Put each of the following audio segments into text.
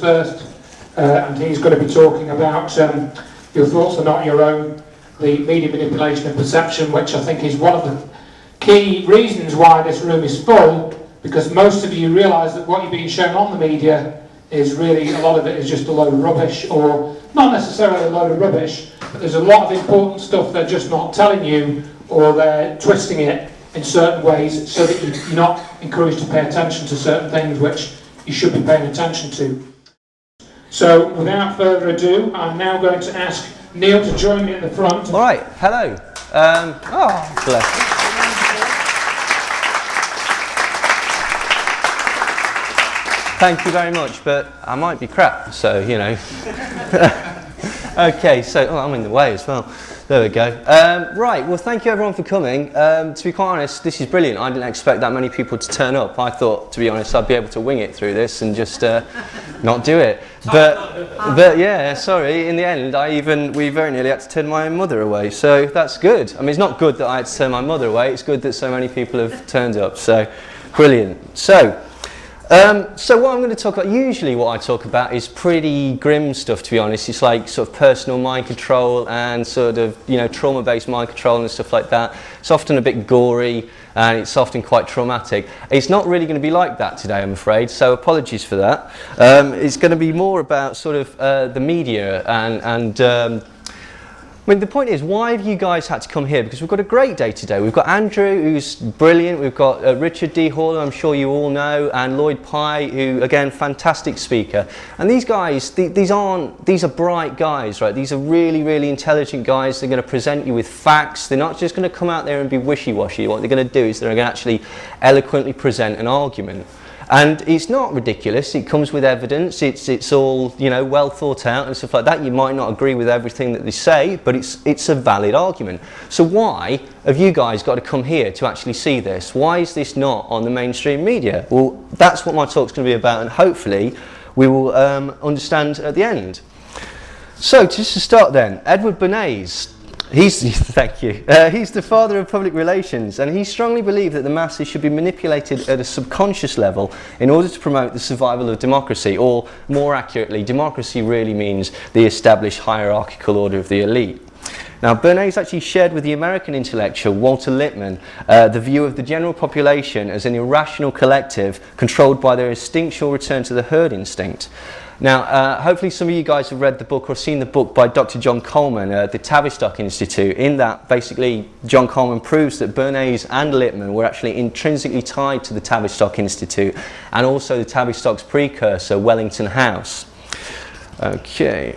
first, and he's going to be talking about Your Thoughts Are Not Your Own, the media manipulation and perception, which I think is one of the key reasons why this room is full, because most of you realise that what you're being shown on the media is really, a lot of it is just a load of rubbish, or not necessarily a load of rubbish, but there's a lot of important stuff they're just not telling you, or they're twisting it in certain ways so that you're not encouraged to pay attention to certain things which you should be paying attention to. So, without further ado, I'm now going to ask Neil to join me at the front. All right, hello. Bless. Thank you very much, but I might be crap, so, you know. Okay, so, I'm in the way as well. There we go. Right, well, thank you everyone for coming. To be quite honest, this is brilliant. I didn't expect that many people to turn up. I thought, to be honest, I'd be able to wing it through this and just not do it. But yeah, sorry, in the end, we very nearly had to turn my own mother away, so that's good. I mean, it's not good that I had to turn my mother away, it's good that so many people have turned up, so brilliant. So what I'm going to talk about, usually what I talk about is pretty grim stuff, to be honest. It's like sort of personal mind control and sort of, you know, trauma-based mind control and stuff like that. It's often a bit gory and it's often quite traumatic. It's not really going to be like that today, I'm afraid, so apologies for that. It's going to be more about sort of the media and I mean, the point is, why have you guys had to come here? Because we've got a great day today. We've got Andrew, who's brilliant. We've got Richard D. Hall, who I'm sure you all know, and Lloyd Pye, who, again, fantastic speaker. And these guys, these are bright guys, right? These are really, really intelligent guys. They're going to present you with facts. They're not just going to come out there and be wishy-washy. What they're going to do is they're going to actually eloquently present an argument. And it's not ridiculous, it comes with evidence, it's all, you know, well thought out and stuff like that. You might not agree with everything that they say, but it's a valid argument. So why have you guys got to come here to actually see this? Why is this not on the mainstream media? Well, that's what my talk's going to be about, and hopefully we will understand at the end. So, just to start then, Edward Bernays. Thank you. He's the father of public relations, and he strongly believed that the masses should be manipulated at a subconscious level in order to promote the survival of democracy, or more accurately, democracy really means the established hierarchical order of the elite. Now, Bernays actually shared with the American intellectual Walter Lippmann the view of the general population as an irrational collective controlled by their instinctual return to the herd instinct. Now, hopefully some of you guys have read the book or seen the book by Dr. John Coleman, the Tavistock Institute. In that, basically, John Coleman proves that Bernays and Lippmann were actually intrinsically tied to the Tavistock Institute and also the Tavistock's precursor, Wellington House. Okay,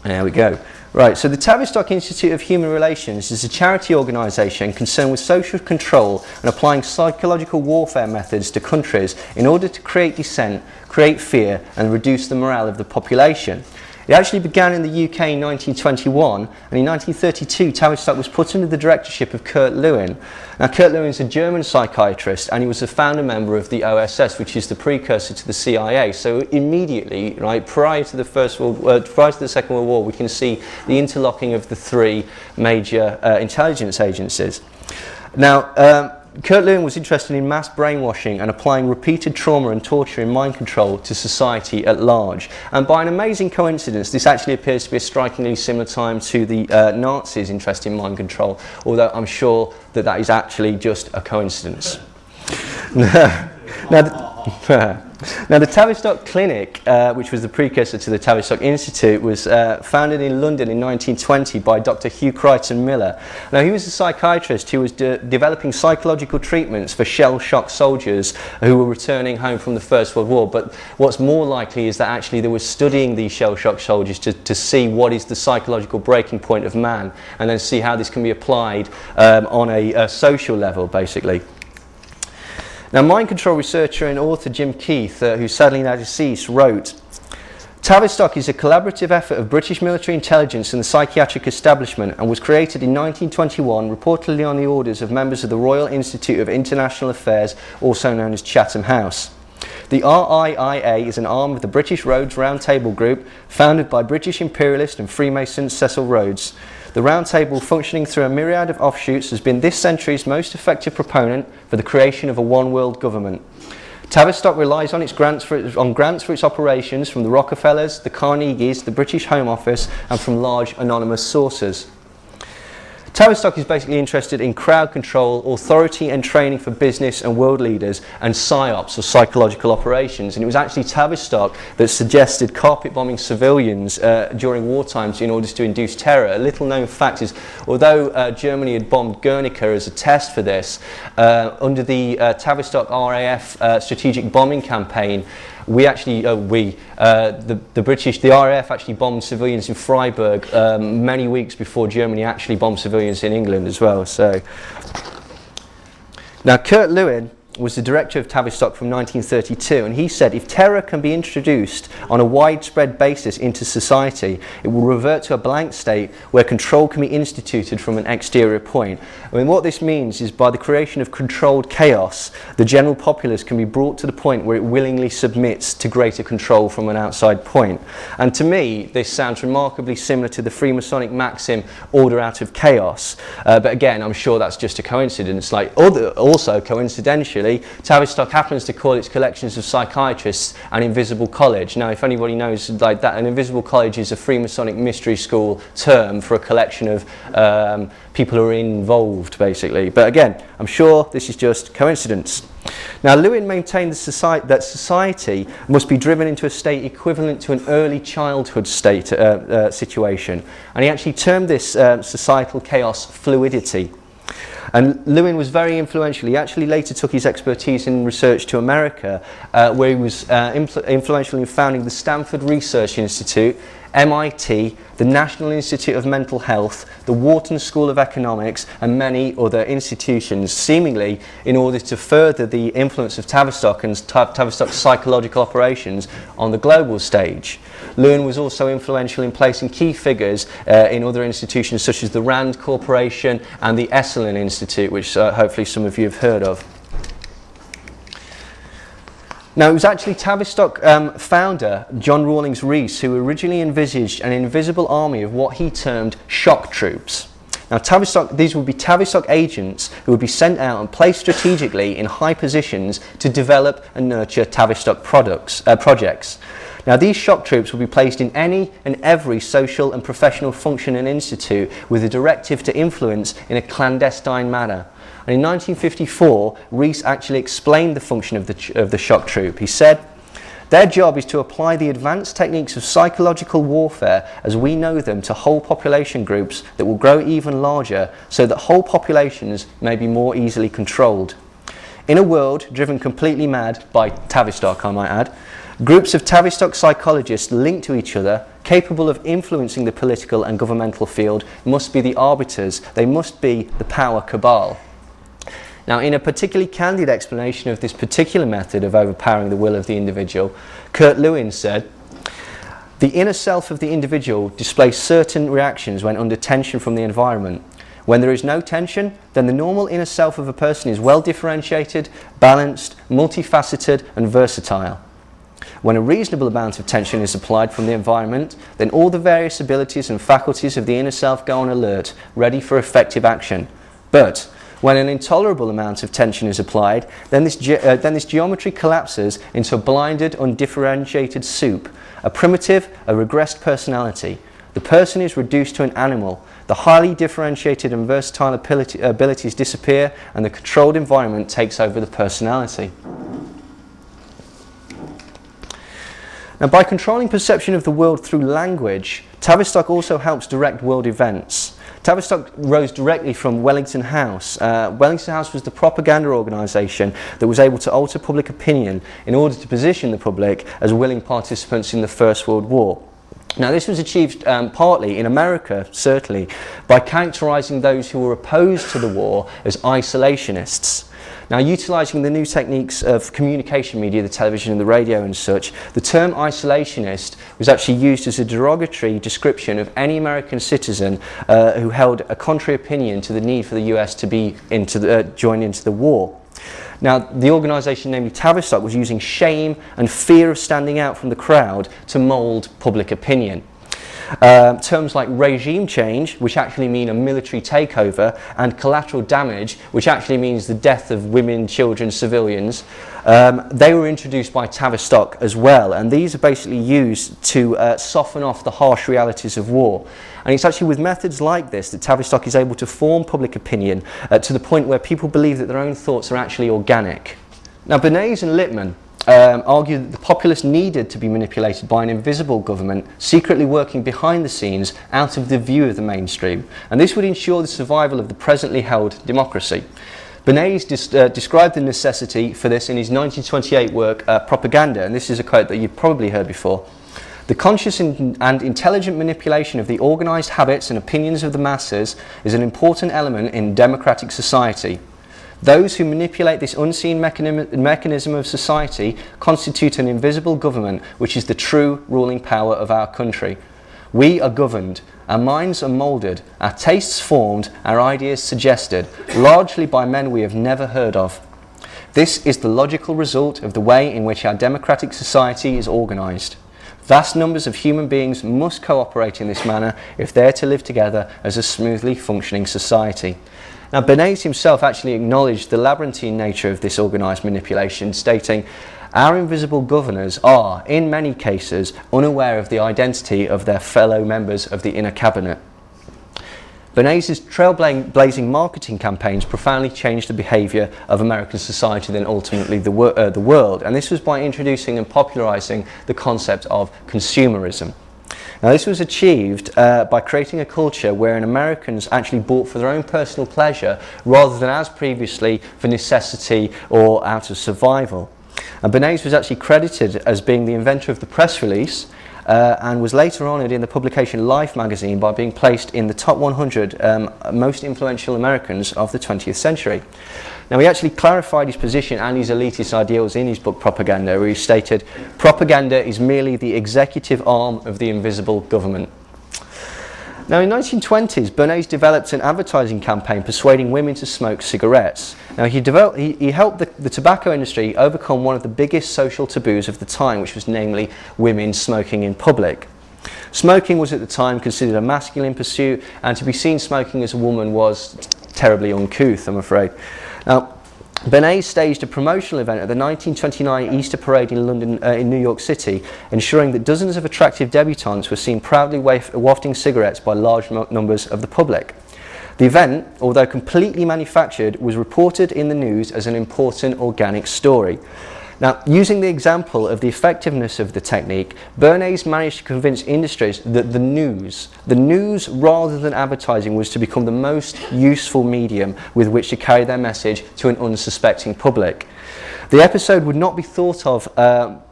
there we go. Right, so the Tavistock Institute of Human Relations is a charity organisation concerned with social control and applying psychological warfare methods to countries in order to create dissent, create fear and reduce the morale of the population. It actually began in the UK in 1921, and in 1932 Tavistock was put under the directorship of Kurt Lewin. Now, Kurt Lewin is a German psychiatrist, and he was a founder member of the OSS, which is the precursor to the CIA. So immediately, right, prior to the Second World War, we can see the interlocking of the three major intelligence agencies. Now, Kurt Lewin was interested in mass brainwashing and applying repeated trauma and torture in mind control to society at large. And by an amazing coincidence, this actually appears to be a strikingly similar time to the Nazis' interest in mind control, although I'm sure that that is actually just a coincidence. Now, the Tavistock Clinic, which was the precursor to the Tavistock Institute, was founded in London in 1920 by Dr. Hugh Crichton Miller. Now, he was a psychiatrist who was developing psychological treatments for shell-shocked soldiers who were returning home from the First World War. But what's more likely is that actually they were studying these shell-shocked soldiers to see what is the psychological breaking point of man, and then see how this can be applied on a social level, basically. Now, mind control researcher and author Jim Keith, who's sadly now deceased, wrote, Tavistock is a collaborative effort of British military intelligence and the psychiatric establishment, and was created in 1921, reportedly on the orders of members of the Royal Institute of International Affairs, also known as Chatham House. The RIIA is an arm of the British Rhodes Round Table Group, founded by British imperialist and Freemason Cecil Rhodes. The Round Table, functioning through a myriad of offshoots, has been this century's most effective proponent for the creation of a one-world government. Tavistock relies on grants for its operations from the Rockefellers, the Carnegies, the British Home Office, and from large anonymous sources. Tavistock is basically interested in crowd control, authority and training for business and world leaders, and PSYOPs, or psychological operations. And it was actually Tavistock that suggested carpet bombing civilians during war times in order to induce terror. A little known fact is, although Germany had bombed Guernica as a test for this, under the Tavistock RAF strategic bombing campaign, the RAF actually bombed civilians in Freiburg many weeks before Germany actually bombed civilians in England as well. So, now Kurt Lewin was the director of Tavistock from 1932, and he said, if terror can be introduced on a widespread basis into society, it will revert to a blank state where control can be instituted from an exterior point. I mean, what this means is, by the creation of controlled chaos, the general populace can be brought to the point where it willingly submits to greater control from an outside point. And to me, this sounds remarkably similar to the Freemasonic maxim, order out of chaos. But again, I'm sure that's just a coincidence. Also coincidentally, Tavistock happens to call its collections of psychiatrists an invisible college. Now, if anybody knows that, an invisible college is a Freemasonic mystery school term for a collection of people who are involved, basically. But again, I'm sure this is just coincidence. Now, Lewin maintained that society must be driven into a state equivalent to an early childhood state situation, and he actually termed this societal chaos fluidity. And Lewin was very influential. He actually later took his expertise in research to America, where he was influential in founding the Stanford Research Institute, MIT, the National Institute of Mental Health, the Wharton School of Economics, and many other institutions, seemingly in order to further the influence of Tavistock and Tavistock's psychological operations on the global stage. Lewin was also influential in placing key figures in other institutions such as the Rand Corporation and the Esalen Institute, which hopefully some of you have heard of. Now, it was actually Tavistock founder John Rawlings Rees who originally envisaged an invisible army of what he termed shock troops. Now, these would be Tavistock agents who would be sent out and placed strategically in high positions to develop and nurture Tavistock projects. Now, these shock troops would be placed in any and every social and professional function and institute with a directive to influence in a clandestine manner. And in 1954, Rees actually explained the function of the shock troop. He said, their job is to apply the advanced techniques of psychological warfare as we know them to whole population groups that will grow even larger so that whole populations may be more easily controlled. In a world driven completely mad by Tavistock, I might add, groups of Tavistock psychologists linked to each other, capable of influencing the political and governmental field, must be the arbiters. They must be the power cabal. Now, in a particularly candid explanation of this particular method of overpowering the will of the individual, Kurt Lewin said, the inner self of the individual displays certain reactions when under tension from the environment. When there is no tension, then the normal inner self of a person is well differentiated, balanced, multifaceted, and versatile. When a reasonable amount of tension is applied from the environment, then all the various abilities and faculties of the inner self go on alert, ready for effective action. But when an intolerable amount of tension is applied, then this geometry collapses into a blinded, undifferentiated soup, a primitive, a regressed personality. The person is reduced to an animal. The highly differentiated and versatile abilities disappear, and the controlled environment takes over the personality. Now, by controlling perception of the world through language, Tavistock also helps direct world events. Tavistock rose directly from Wellington House. Wellington House was the propaganda organisation that was able to alter public opinion in order to position the public as willing participants in the First World War. Now, this was achieved partly in America, certainly, by characterising those who were opposed to the war as isolationists. Now, utilising the new techniques of communication media, the television and the radio and such, the term isolationist was actually used as a derogatory description of any American citizen who held a contrary opinion to the need for the US to be joined into the war. Now, the organisation, namely Tavistock, was using shame and fear of standing out from the crowd to mould public opinion. Terms like regime change, which actually mean a military takeover, and collateral damage, which actually means the death of women, children, civilians, they were introduced by Tavistock as well, and these are basically used to soften off the harsh realities of war. And it's actually with methods like this that Tavistock is able to form public opinion to the point where people believe that their own thoughts are actually organic. Now, Bernays and Lippmann argue that the populace needed to be manipulated by an invisible government secretly working behind the scenes out of the view of the mainstream, and this would ensure the survival of the presently held democracy. Bernays described the necessity for this in his 1928 work Propaganda, and this is a quote that you've probably heard before. The conscious and intelligent manipulation of the organised habits and opinions of the masses is an important element in democratic society. Those who manipulate this unseen mechanism of society constitute an invisible government, which is the true ruling power of our country. We are governed, our minds are moulded, our tastes formed, our ideas suggested, largely by men we have never heard of. This is the logical result of the way in which our democratic society is organised. Vast numbers of human beings must cooperate in this manner if they are to live together as a smoothly functioning society. Now, Bernays himself actually acknowledged the labyrinthine nature of this organised manipulation, stating, "Our invisible governors are, in many cases, unaware of the identity of their fellow members of the inner cabinet." Bernays' trailblazing marketing campaigns profoundly changed the behaviour of American society, then ultimately the world, and this was by introducing and popularising the concept of consumerism. Now, this was achieved by creating a culture wherein Americans actually bought for their own personal pleasure rather than, as previously, for necessity or out of survival. And Bernays was actually credited as being the inventor of the press release and was later honoured in the publication Life magazine by being placed in the top 100 most influential Americans of the 20th century. Now, he actually clarified his position and his elitist ideals in his book Propaganda, where he stated, "Propaganda is merely the executive arm of the invisible government." Now, in the 1920s, Bernays developed an advertising campaign persuading women to smoke cigarettes. Now, he helped the tobacco industry overcome one of the biggest social taboos of the time, which was namely women smoking in public. Smoking was at the time considered a masculine pursuit, and to be seen smoking as a woman was terribly uncouth, I'm afraid. Now, Bernays staged a promotional event at the 1929 Easter Parade in London, in New York City, ensuring that dozens of attractive debutantes were seen proudly wafting cigarettes by large numbers of the public. The event, although completely manufactured, was reported in the news as an important organic story. Now, using the example of the effectiveness of the technique, Bernays managed to convince industries that the news rather than advertising was to become the most useful medium with which to carry their message to an unsuspecting public. The episode would not be thought of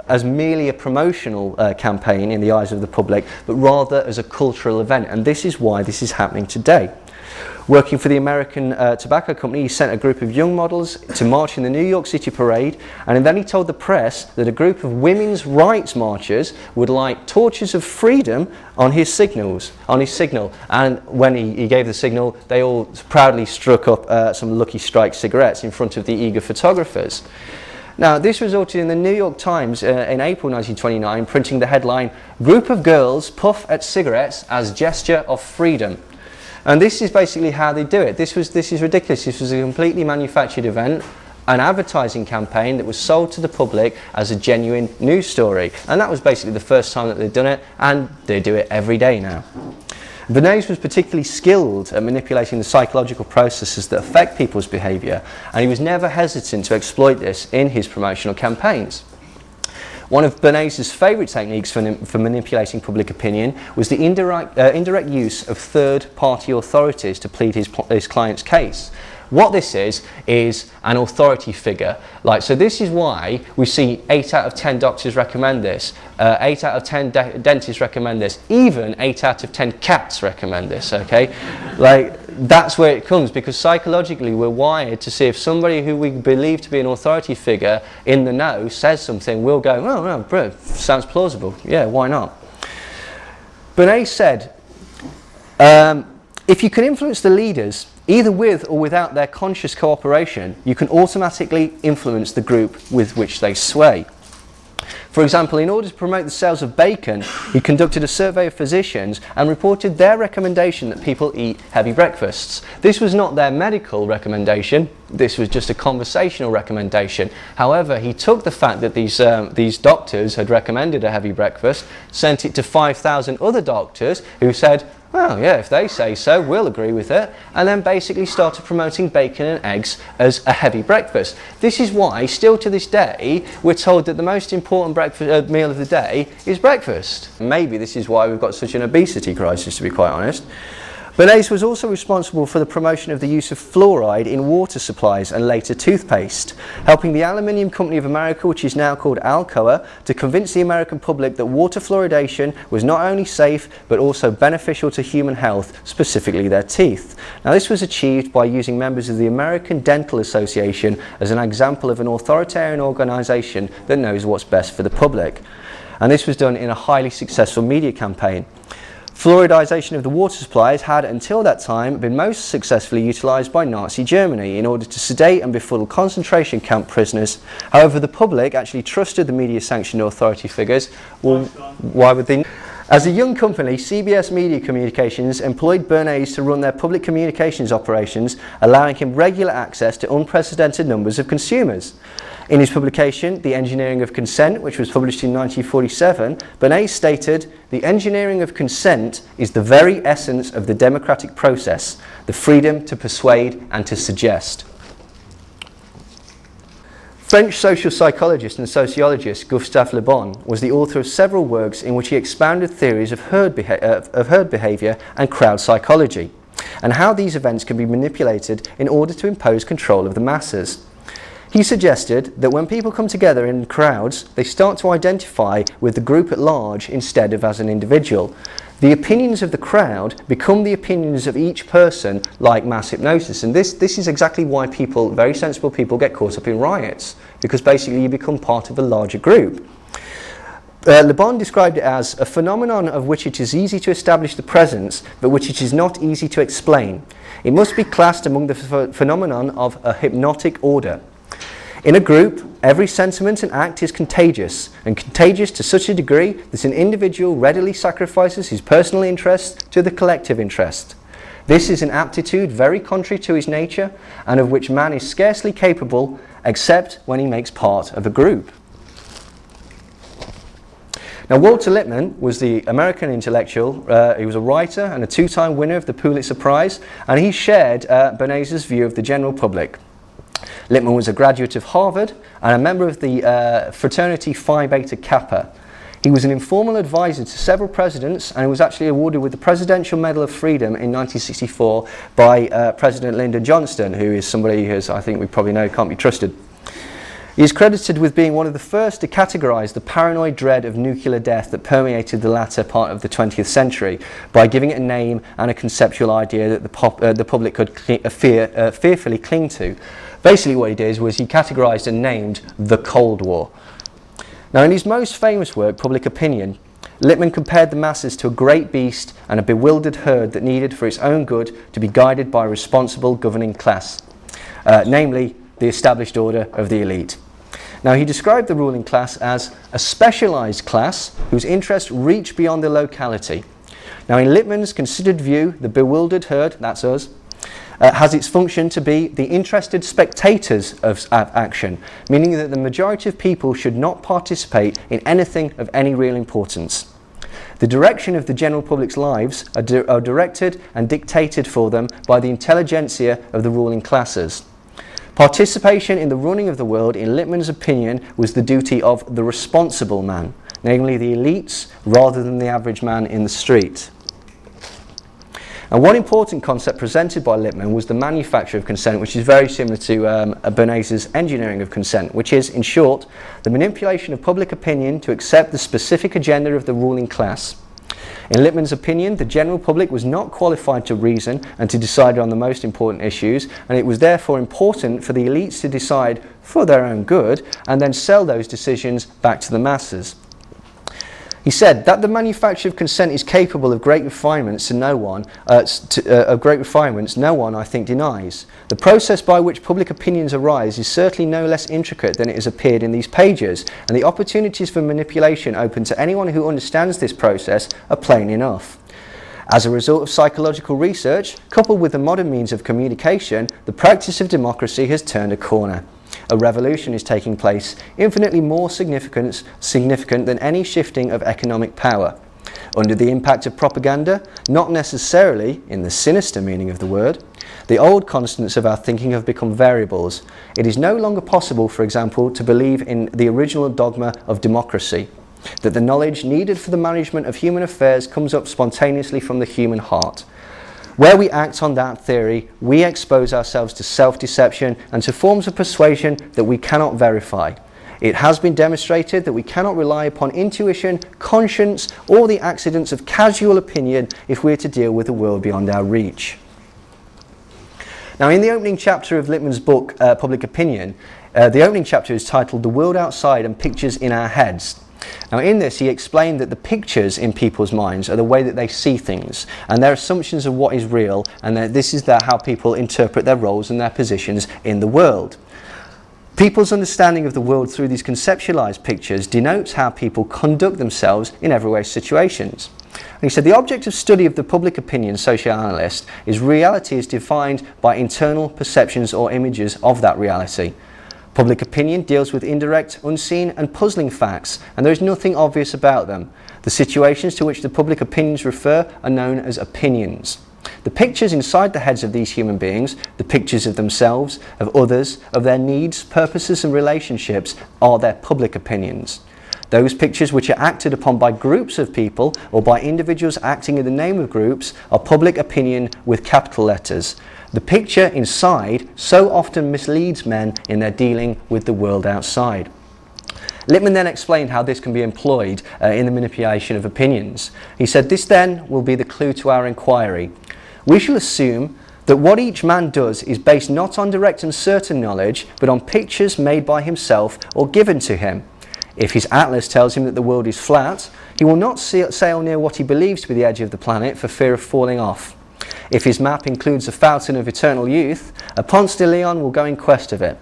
as merely a promotional campaign in the eyes of the public, but rather as a cultural event, and this is why this is happening today. Working for the American Tobacco Company, he sent a group of young models to march in the New York City parade, and then he told the press that a group of women's rights marchers would light torches of freedom on his signal. And when he gave the signal, they all proudly struck up some Lucky Strike cigarettes in front of the eager photographers. Now, this resulted in the New York Times in April 1929 printing the headline, "Group of Girls Puff at Cigarettes as Gesture of Freedom." And this is basically how they do it. This is ridiculous. This was a completely manufactured event, an advertising campaign that was sold to the public as a genuine news story. And that was basically the first time that they'd done it, and they do it every day now. Bernays was particularly skilled at manipulating the psychological processes that affect people's behaviour, and he was never hesitant to exploit this in his promotional campaigns. One of Bernays' favourite techniques for manipulating public opinion was the indirect use of third-party authorities to plead his client's case. What this is an authority figure. So this is why we see 8 out of 10 doctors recommend this, 8 out of 10 dentists recommend this, even 8 out of 10 cats recommend this, okay? That's where it comes, because psychologically we're wired to see if somebody who we believe to be an authority figure in the know says something, we'll go, oh, no, bro, sounds plausible, yeah, why not? Bernays said, if you can influence the leaders, either with or without their conscious cooperation, you can automatically influence the group with which they sway. For example, in order to promote the sales of bacon, he conducted a survey of physicians and reported their recommendation that people eat heavy breakfasts. This was not their medical recommendation, this was just a conversational recommendation. However, he took the fact that these doctors had recommended a heavy breakfast, sent it to 5,000 other doctors who said, well, yeah, if they say so, we'll agree with it, and then basically started promoting bacon and eggs as a heavy breakfast. This is why, still to this day, we're told that the most important breakfast meal of the day is breakfast. Maybe this is why we've got such an obesity crisis, to be quite honest. Bernays was also responsible for the promotion of the use of fluoride in water supplies and later toothpaste, helping the Aluminium Company of America, which is now called Alcoa, to convince the American public that water fluoridation was not only safe but also beneficial to human health, specifically their teeth. Now, this was achieved by using members of the American Dental Association as an example of an authoritarian organisation that knows what's best for the public. And this was done in a highly successful media campaign. Fluoridisation of the water supplies had, until that time, been most successfully utilised by Nazi Germany in order to sedate and befuddle concentration camp prisoners. However, the public actually trusted the media-sanctioned authority figures. Well, why would they? As a young company, CBS Media Communications employed Bernays to run their public communications operations, allowing him regular access to unprecedented numbers of consumers. In his publication, The Engineering of Consent, which was published in 1947, Bernays stated, "The engineering of consent is the very essence of the democratic process, the freedom to persuade and to suggest." French social psychologist and sociologist Gustave Le Bon was the author of several works in which he expounded theories of herd behaviour and crowd psychology, and how these events can be manipulated in order to impose control of the masses. He suggested that when people come together in crowds, they start to identify with the group at large instead of as an individual. The opinions of the crowd become the opinions of each person, like mass hypnosis. And this is exactly why people, very sensible people, get caught up in riots, because basically you become part of a larger group. Le Bon described it as a phenomenon of which it is easy to establish the presence, but which it is not easy to explain. It must be classed among the phenomenon of a hypnotic order. In a group, every sentiment and act is contagious, and contagious to such a degree that an individual readily sacrifices his personal interest to the collective interest. This is an aptitude very contrary to his nature, and of which man is scarcely capable except when he makes part of a group. Now, Walter Lippmann was the American intellectual. He was a writer and a two-time winner of the Pulitzer Prize, and he shared Bernays' view of the general public. Lippmann was a graduate of Harvard and a member of the fraternity Phi Beta Kappa. He was an informal advisor to several presidents and was actually awarded with the Presidential Medal of Freedom in 1964 by President Lyndon Johnson, who is somebody who, I think we probably know, can't be trusted. He is credited with being one of the first to categorise the paranoid dread of nuclear death that permeated the latter part of the 20th century by giving it a name and a conceptual idea that the public could fearfully cling to. Basically what he did was he categorised and named the Cold War. Now, in his most famous work, Public Opinion, Lippmann compared the masses to a great beast and a bewildered herd that needed for its own good to be guided by a responsible governing class, namely the established order of the elite. Now, he described the ruling class as a specialised class whose interests reach beyond the locality. Now, in Lippmann's considered view, the bewildered herd, that's us, has its function to be the interested spectators of action, meaning that the majority of people should not participate in anything of any real importance. The direction of the general public's lives are directed and dictated for them by the intelligentsia of the ruling classes. Participation in the running of the world, in Lippmann's opinion, was the duty of the responsible man, namely the elites, rather than the average man in the street. And one important concept presented by Lippmann was the manufacture of consent, which is very similar to Bernays' engineering of consent, which is, in short, the manipulation of public opinion to accept the specific agenda of the ruling class. In Lippmann's opinion, the general public was not qualified to reason and to decide on the most important issues, and it was therefore important for the elites to decide for their own good and then sell those decisions back to the masses. He said that the manufacture of consent is capable of great refinements no one, I think, denies. The process by which public opinions arise is certainly no less intricate than it has appeared in these pages, and the opportunities for manipulation open to anyone who understands this process are plain enough. As a result of psychological research, coupled with the modern means of communication, the practice of democracy has turned a corner. A revolution is taking place, infinitely more significant than any shifting of economic power. Under the impact of propaganda, not necessarily in the sinister meaning of the word, the old constants of our thinking have become variables. It is no longer possible, for example, to believe in the original dogma of democracy, that the knowledge needed for the management of human affairs comes up spontaneously from the human heart. Where we act on that theory, we expose ourselves to self-deception and to forms of persuasion that we cannot verify. It has been demonstrated that we cannot rely upon intuition, conscience, or the accidents of casual opinion if we are to deal with the world beyond our reach. Now, in the opening chapter of Lippmann's book, Public Opinion, the opening chapter is titled "The World Outside and Pictures in Our Heads." Now, in this, he explained that the pictures in people's minds are the way that they see things, and their assumptions of what is real, and that this is how people interpret their roles and their positions in the world. People's understanding of the world through these conceptualized pictures denotes how people conduct themselves in everyday situations. And he said the object of study of the public opinion socioanalyst is reality is defined by internal perceptions or images of that reality. Public opinion deals with indirect, unseen and puzzling facts, and there is nothing obvious about them. The situations to which the public opinions refer are known as opinions. The pictures inside the heads of these human beings, the pictures of themselves, of others, of their needs, purposes and relationships, are their public opinions. Those pictures which are acted upon by groups of people or by individuals acting in the name of groups are public opinion with capital letters. The picture inside so often misleads men in their dealing with the world outside. Lippmann then explained how this can be employed in the manipulation of opinions. He said, this then will be the clue to our inquiry. We shall assume that what each man does is based not on direct and certain knowledge, but on pictures made by himself or given to him. If his atlas tells him that the world is flat, he will not sail near what he believes to be the edge of the planet for fear of falling off. If his map includes a fountain of eternal youth, a Ponce de Leon will go in quest of it.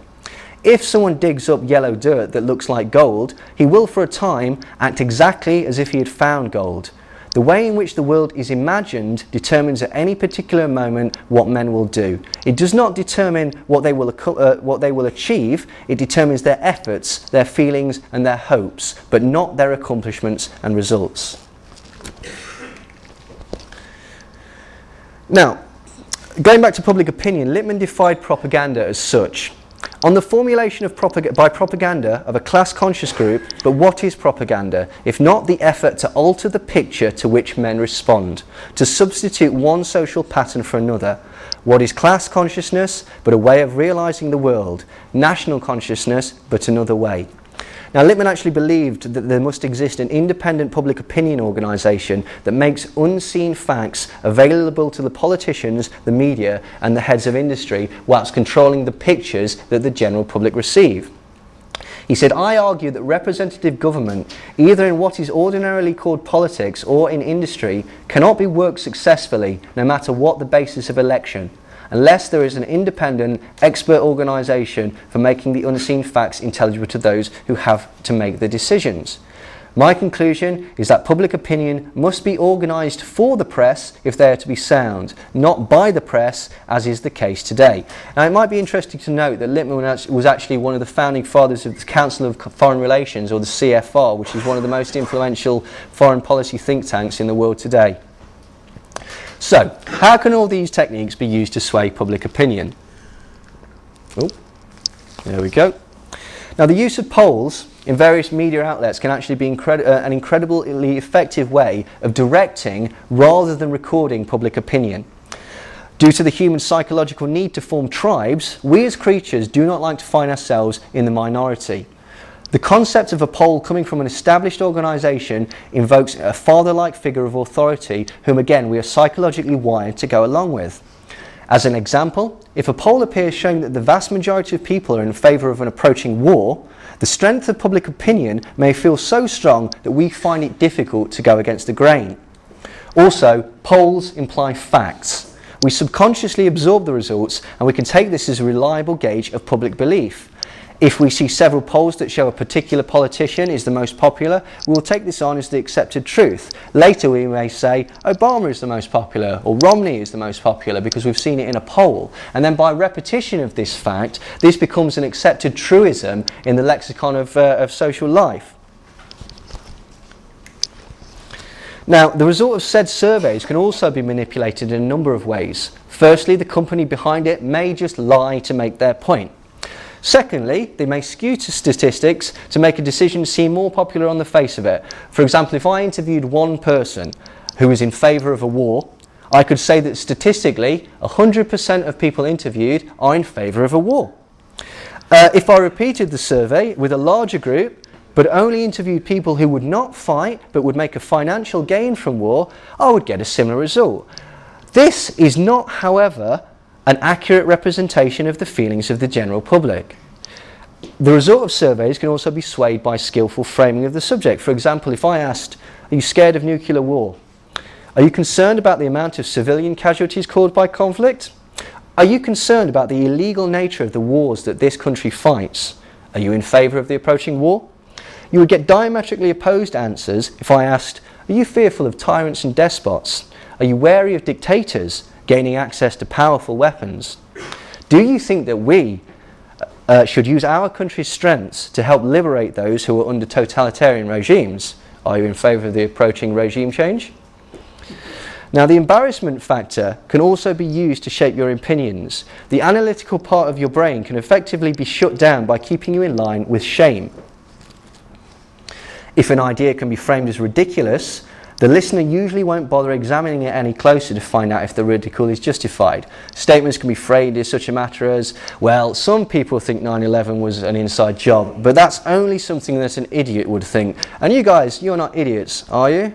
If someone digs up yellow dirt that looks like gold, he will for a time act exactly as if he had found gold. The way in which the world is imagined determines at any particular moment what men will do. It does not determine what they will achieve, it determines their efforts, their feelings and their hopes, but not their accomplishments and results. Now, going back to public opinion, Lippmann defined propaganda as such. On the formulation by propaganda of a class-conscious group, but what is propaganda, if not the effort to alter the picture to which men respond, to substitute one social pattern for another? What is class consciousness, but a way of realising the world? National consciousness, but another way. Now, Lippmann actually believed that there must exist an independent public opinion organisation that makes unseen facts available to the politicians, the media and the heads of industry whilst controlling the pictures that the general public receive. He said, I argue that representative government, either in what is ordinarily called politics or in industry, cannot be worked successfully no matter what the basis of election, unless there is an independent, expert organisation for making the unseen facts intelligible to those who have to make the decisions. My conclusion is that public opinion must be organised for the press if they are to be sound, not by the press, as is the case today. Now, it might be interesting to note that Lippmann was actually one of the founding fathers of the Council of Foreign Relations, or the CFR, which is one of the most influential foreign policy think tanks in the world today. So, how can all these techniques be used to sway public opinion? Oh, there we go. Now, the use of polls in various media outlets can actually be an incredibly effective way of directing rather than recording public opinion. Due to the human psychological need to form tribes, we as creatures do not like to find ourselves in the minority. The concept of a poll coming from an established organisation invokes a father-like figure of authority whom again we are psychologically wired to go along with. As an example, if a poll appears showing that the vast majority of people are in favour of an approaching war, the strength of public opinion may feel so strong that we find it difficult to go against the grain. Also, polls imply facts. We subconsciously absorb the results, and we can take this as a reliable gauge of public belief. If we see several polls that show a particular politician is the most popular, we will take this on as the accepted truth. Later we may say Obama is the most popular or Romney is the most popular because we've seen it in a poll. And then by repetition of this fact, this becomes an accepted truism in the lexicon of social life. Now, the result of said surveys can also be manipulated in a number of ways. Firstly, the company behind it may just lie to make their point. Secondly, they may skew to statistics to make a decision seem more popular on the face of it. For example, if I interviewed one person who was in favour of a war, I could say that statistically 100% of people interviewed are in favour of a war. If I repeated the survey with a larger group but only interviewed people who would not fight but would make a financial gain from war, I would get a similar result. This is not, however, an accurate representation of the feelings of the general public. The result of surveys can also be swayed by skillful framing of the subject. For example, if I asked, are you scared of nuclear war? Are you concerned about the amount of civilian casualties caused by conflict? Are you concerned about the illegal nature of the wars that this country fights? Are you in favour of the approaching war? You would get diametrically opposed answers if I asked, are you fearful of tyrants and despots? Are you wary of dictators gaining access to powerful weapons? Do you think that we should use our country's strengths to help liberate those who are under totalitarian regimes? Are you in favour of the approaching regime change? Now, the embarrassment factor can also be used to shape your opinions. The analytical part of your brain can effectively be shut down by keeping you in line with shame. If an idea can be framed as ridiculous, the listener usually won't bother examining it any closer to find out if the ridicule is justified. Statements can be framed as such a matter as, well, some people think 9/11 was an inside job, but that's only something that an idiot would think. And you guys, you're not idiots, are you?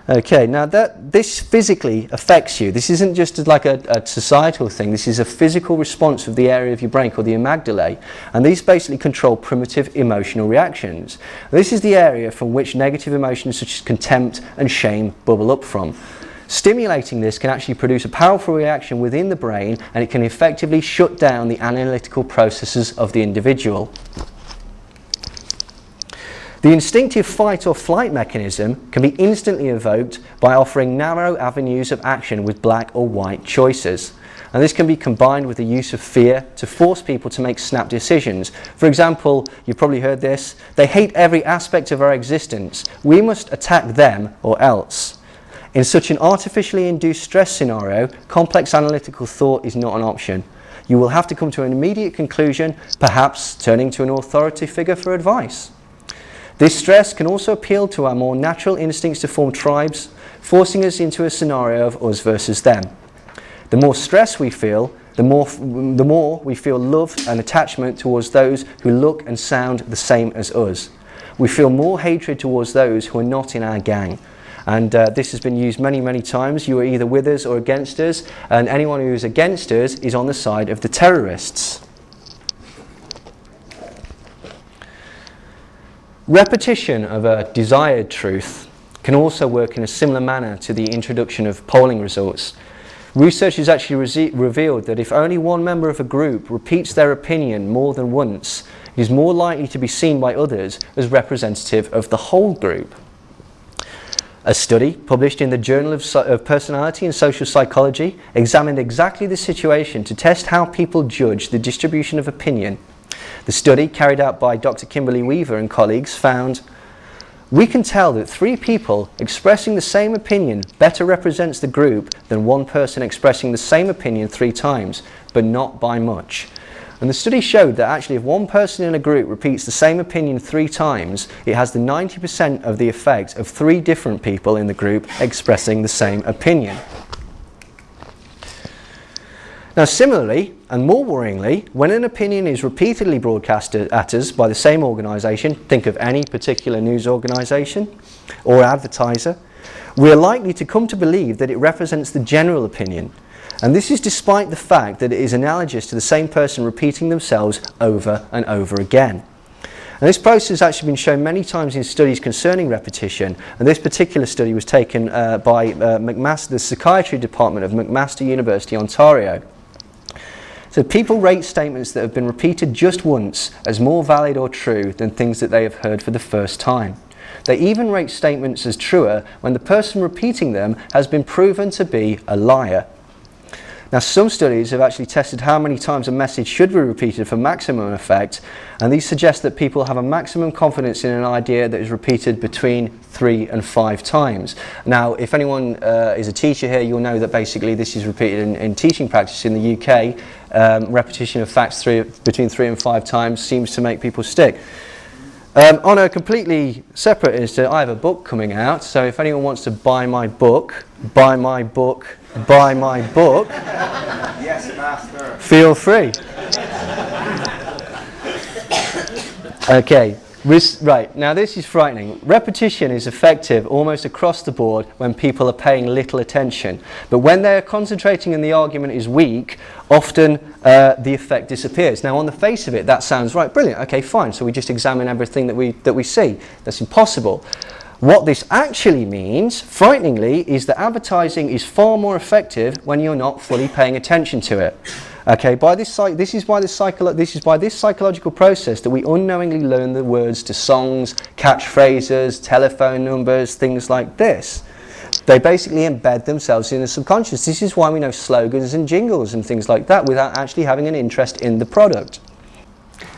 Okay, now this physically affects you. This isn't just like a societal thing. This is a physical response of the area of your brain called the amygdala, and these basically control primitive emotional reactions. This is the area from which negative emotions such as contempt and shame bubble up from. Stimulating this can actually produce a powerful reaction within the brain, and it can effectively shut down the analytical processes of the individual. The instinctive fight or flight mechanism can be instantly evoked by offering narrow avenues of action with black or white choices. And this can be combined with the use of fear to force people to make snap decisions. For example, you've probably heard this, they hate every aspect of our existence. We must attack them or else. In such an artificially induced stress scenario, complex analytical thought is not an option. You will have to come to an immediate conclusion, perhaps turning to an authority figure for advice. This stress can also appeal to our more natural instincts to form tribes, forcing us into a scenario of us versus them. The more stress we feel, the more we feel love and attachment towards those who look and sound the same as us. We feel more hatred towards those who are not in our gang. And this has been used many, many times. You are either with us or against us, and anyone who is against us is on the side of the terrorists. Repetition of a desired truth can also work in a similar manner to the introduction of polling results. Research has actually revealed that if only one member of a group repeats their opinion more than once, it is more likely to be seen by others as representative of the whole group. A study published in the Journal of Personality and Social Psychology examined exactly this situation to test how people judge the distribution of opinion. The study, carried out by Dr. Kimberly Weaver and colleagues, found we can tell that 3 people expressing the same opinion better represents the group than one person expressing the same opinion 3 times, but not by much. And the study showed that actually if one person in a group repeats the same opinion 3 times, it has the 90% of the effect of 3 different people in the group expressing the same opinion. Now similarly, and more worryingly, when an opinion is repeatedly broadcast at us by the same organisation, think of any particular news organisation or advertiser, we are likely to come to believe that it represents the general opinion. And this is despite the fact that it is analogous to the same person repeating themselves over and over again. And this process has actually been shown many times in studies concerning repetition, and this particular study was taken by the psychiatry department of McMaster University, Ontario. So people rate statements that have been repeated just once as more valid or true than things that they have heard for the first time. They even rate statements as truer when the person repeating them has been proven to be a liar. Now, some studies have actually tested how many times a message should be repeated for maximum effect, and these suggest that people have a maximum confidence in an idea that is repeated between 3 and 5 times. Now, if anyone is a teacher here, you'll know that basically this is repeated in teaching practice in the UK. Repetition of facts between 3 and 5 times seems to make people stick. On a completely separate instance, I have a book coming out, so if anyone wants to buy my book, buy my book, buy my book, yes, master. Feel free. Okay, right, now this is frightening. Repetition is effective almost across the board when people are paying little attention. But when they're concentrating and the argument is weak, often the effect disappears. Now on the face of it, that sounds right, brilliant, okay, fine, so we just examine everything that we see. That's impossible. What this actually means, frighteningly, is that advertising is far more effective when you're not fully paying attention to it. Okay, this is by this psychological process that we unknowingly learn the words to songs, catchphrases, telephone numbers, things like this. They basically embed themselves in the subconscious. This is why we know slogans and jingles and things like that without actually having an interest in the product.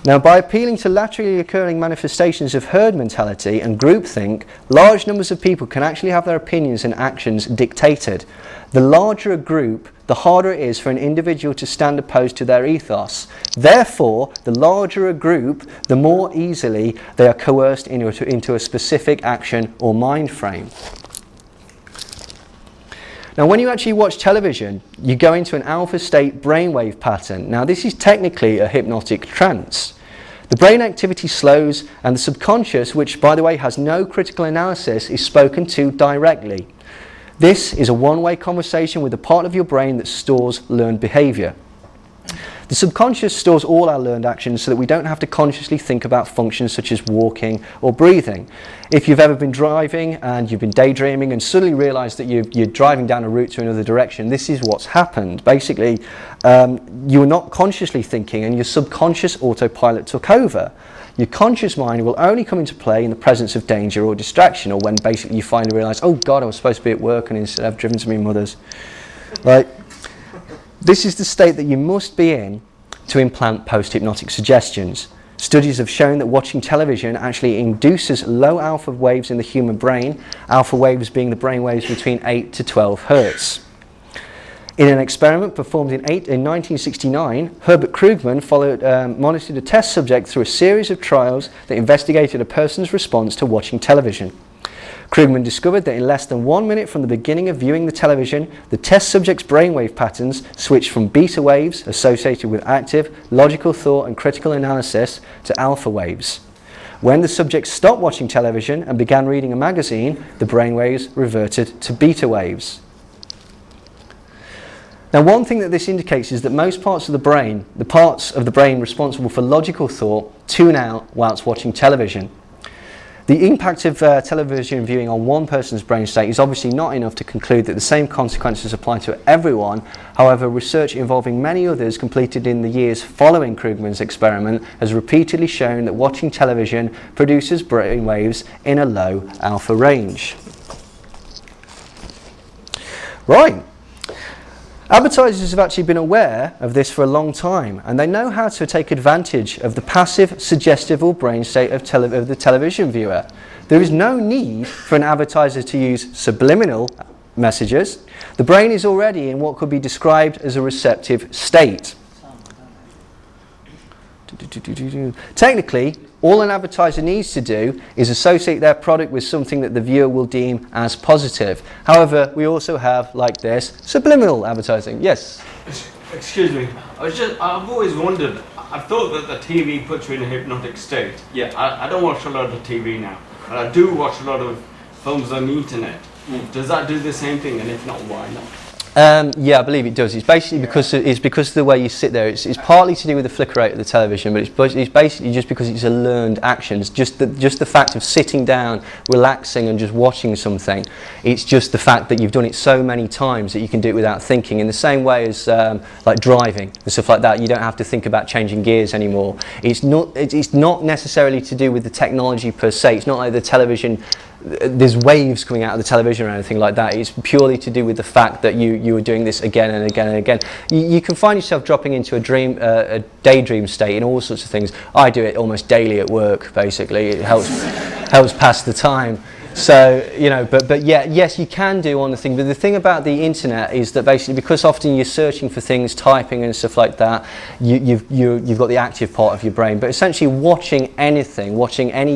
Now, by appealing to laterally occurring manifestations of herd mentality and groupthink, large numbers of people can actually have their opinions and actions dictated. The larger a group, the harder it is for an individual to stand opposed to their ethos. Therefore, the larger a group, the more easily they are coerced into a specific action or mind frame. Now, when you actually watch television, you go into an alpha state brainwave pattern. Now, this is technically a hypnotic trance. The brain activity slows, and the subconscious, which, by the way, has no critical analysis, is spoken to directly. This is a one-way conversation with the part of your brain that stores learned behavior. The subconscious stores all our learned actions so that we don't have to consciously think about functions such as walking or breathing. If you've ever been driving and you've been daydreaming and suddenly realised that you're driving down a route to another direction, this is what's happened. Basically, you were not consciously thinking and your subconscious autopilot took over. Your conscious mind will only come into play in the presence of danger or distraction, or when basically you finally realise, oh God, I was supposed to be at work and instead I've driven to my mother's. Right? This is the state that you must be in to implant post-hypnotic suggestions. Studies have shown that watching television actually induces low alpha waves in the human brain, alpha waves being the brain waves between 8 to 12 hertz. In an experiment performed in 1969, Herbert Krugman monitored a test subject through a series of trials that investigated a person's response to watching television. Krugman discovered that in less than 1 minute from the beginning of viewing the television, the test subject's brainwave patterns switched from beta waves associated with active, logical thought and critical analysis to alpha waves. When the subject stopped watching television and began reading a magazine, the brainwaves reverted to beta waves. Now, one thing that this indicates is that most parts of the brain, the parts of the brain responsible for logical thought, tune out whilst watching television. The impact of television viewing on one person's brain state is obviously not enough to conclude that the same consequences apply to everyone. However, research involving many others completed in the years following Krugman's experiment has repeatedly shown that watching television produces brain waves in a low alpha range. Right. Advertisers have actually been aware of this for a long time, and they know how to take advantage of the passive, suggestible brain state of the television viewer. There is no need for an advertiser to use subliminal messages. The brain is already in what could be described as a receptive state. Technically, all an advertiser needs to do is associate their product with something that the viewer will deem as positive. However, we also have, like this, subliminal advertising. Yes? Excuse me. I've always wondered, I've thought that the TV puts you in a hypnotic state. Yeah. I don't watch a lot of TV now, but I do watch a lot of films on the internet. Does that do the same thing, and if not, why not? Yeah, I believe it does. It's basically because of the way you sit there. It's partly to do with the flicker rate of the television, but it's basically just because it's a learned action. It's just the fact of sitting down, relaxing, and just watching something. It's just the fact that you've done it so many times that you can do it without thinking. In the same way as like driving and stuff like that, you don't have to think about changing gears anymore. It's not necessarily to do with the technology per se. It's not like the television. There's waves coming out of the television or anything like that. It's purely to do with the fact that you are doing this again and again and again. You can find yourself dropping into a daydream state in all sorts of things. I do it almost daily at work, basically. It helps pass the time. So, you know, but yeah, yes, you can do on the thing. But the thing about the internet is that basically, because often you're searching for things, typing and stuff like that, you've got the active part of your brain. But essentially, watching any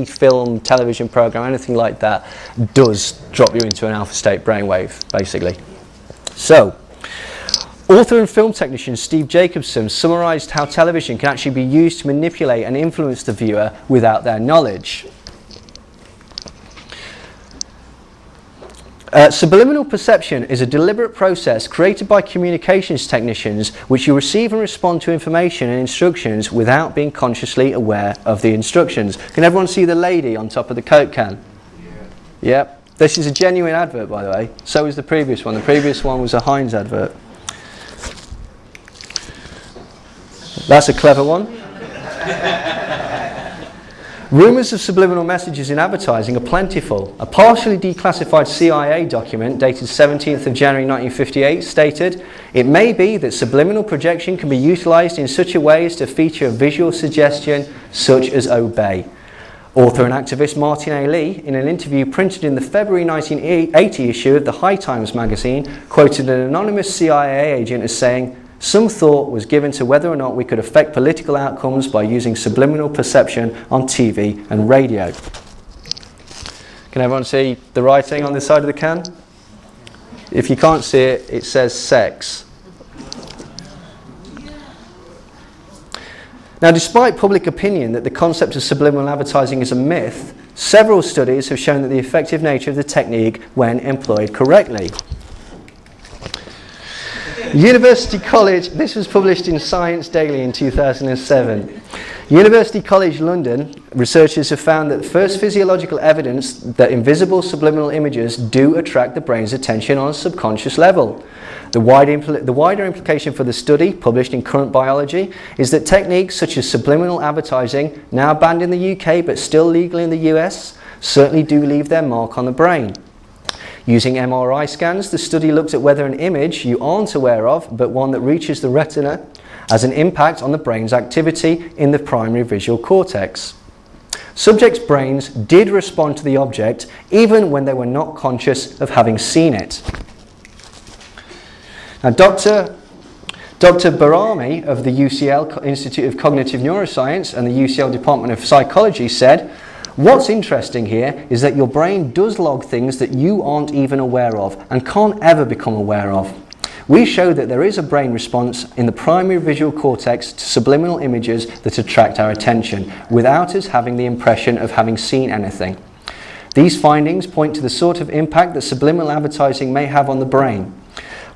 film, television program, anything like that, does drop you into an alpha state brainwave, basically. So, author and film technician Steve Jacobson summarised how television can actually be used to manipulate and influence the viewer without their knowledge. Subliminal perception is a deliberate process created by communications technicians which you receive and respond to information and instructions without being consciously aware of the instructions. Can everyone see the lady on top of the Coke can? Yeah. Yep. This is a genuine advert, by the way. So is the previous one. The previous one was a Heinz advert. That's a clever one. Rumours of subliminal messages in advertising are plentiful. A partially declassified CIA document dated 17th of January 1958 stated, "It may be that subliminal projection can be utilised in such a way as to feature a visual suggestion such as obey." Author and activist Martin A. Lee, in an interview printed in the February 1980 issue of the High Times magazine, quoted an anonymous CIA agent as saying, "Some thought was given to whether or not we could affect political outcomes by using subliminal perception on TV and radio." Can everyone see the writing on the side of the can? If you can't see it, it says sex. Now, despite public opinion that the concept of subliminal advertising is a myth, several studies have shown that the effective nature of the technique when employed correctly. University College, this was published in Science Daily in 2007. University College London researchers have found that first physiological evidence that invisible subliminal images do attract the brain's attention on a subconscious level. The wider implication for the study, published in Current Biology, is that techniques such as subliminal advertising, now banned in the UK but still legal in the US, certainly do leave their mark on the brain. Using MRI scans, the study looked at whether an image you aren't aware of, but one that reaches the retina, has an impact on the brain's activity in the primary visual cortex. Subjects' brains did respond to the object even when they were not conscious of having seen it. Now, Dr. Bernays of the UCL Institute of Cognitive Neuroscience and the UCL Department of Psychology said, "What's interesting here is that your brain does log things that you aren't even aware of and can't ever become aware of. We show that there is a brain response in the primary visual cortex to subliminal images that attract our attention, without us having the impression of having seen anything. These findings point to the sort of impact that subliminal advertising may have on the brain.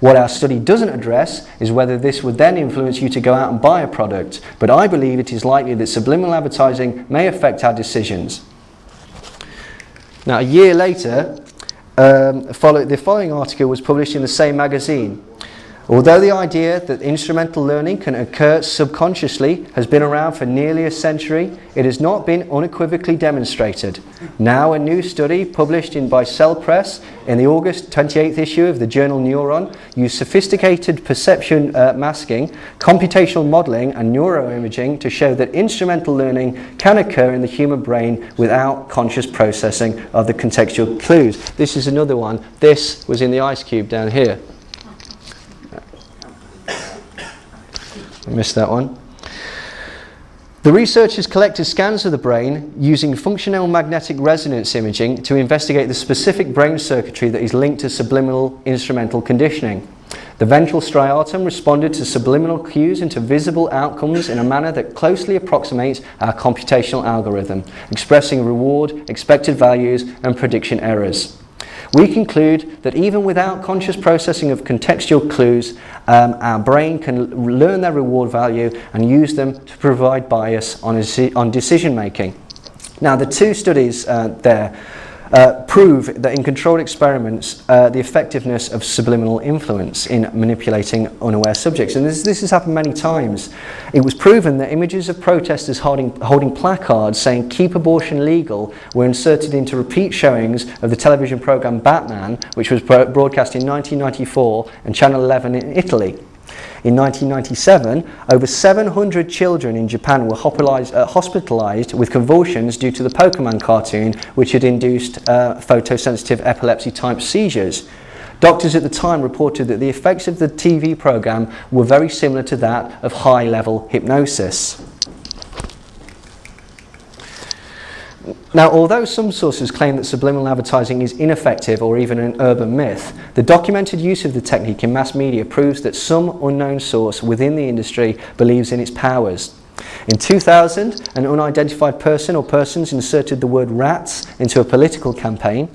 What our study doesn't address is whether this would then influence you to go out and buy a product, but I believe it is likely that subliminal advertising may affect our decisions." Now, a year later, the following article was published in the same magazine. Although the idea that instrumental learning can occur subconsciously has been around for nearly a century, it has not been unequivocally demonstrated. Now, a new study published by Cell Press in the August 28th issue of the journal Neuron used sophisticated perception masking, computational modelling and neuroimaging to show that instrumental learning can occur in the human brain without conscious processing of the contextual clues. This is another one. This was in the ice cube down here. I missed that one. The researchers collected scans of the brain using functional magnetic resonance imaging to investigate the specific brain circuitry that is linked to subliminal instrumental conditioning. The ventral striatum responded to subliminal cues and to visible outcomes in a manner that closely approximates our computational algorithm, expressing reward, expected values, and prediction errors. We conclude that even without conscious processing of contextual clues, our brain can learn their reward value and use them to provide bias on decision making. Now, the two studies there prove that in controlled experiments, the effectiveness of subliminal influence in manipulating unaware subjects. And this has happened many times. It was proven that images of protesters holding placards saying "keep abortion legal" were inserted into repeat showings of the television program Batman, which was broadcast in 1994 and Channel 11 in Italy. In 1997, over 700 children in Japan were hospitalized with convulsions due to the Pokemon cartoon, which had induced photosensitive epilepsy-type seizures. Doctors at the time reported that the effects of the TV program were very similar to that of high-level hypnosis. Now, although some sources claim that subliminal advertising is ineffective or even an urban myth, the documented use of the technique in mass media proves that some unknown source within the industry believes in its powers. In 2000, an unidentified person or persons inserted the word rats into a political campaign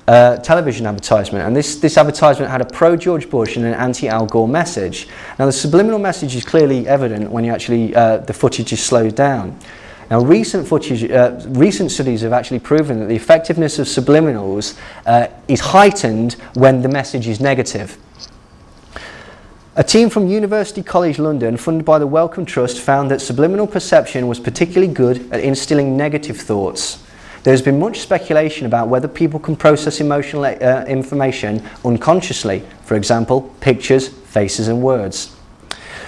television advertisement, and this advertisement had a pro-George Bush and an anti-Al Gore message. Now, the subliminal message is clearly evident when you actually the footage is slowed down. Now, recent studies have actually proven that the effectiveness of subliminals is heightened when the message is negative. A team from University College London, funded by the Wellcome Trust, found that subliminal perception was particularly good at instilling negative thoughts. There has been much speculation about whether people can process emotional information unconsciously, for example, pictures, faces and words.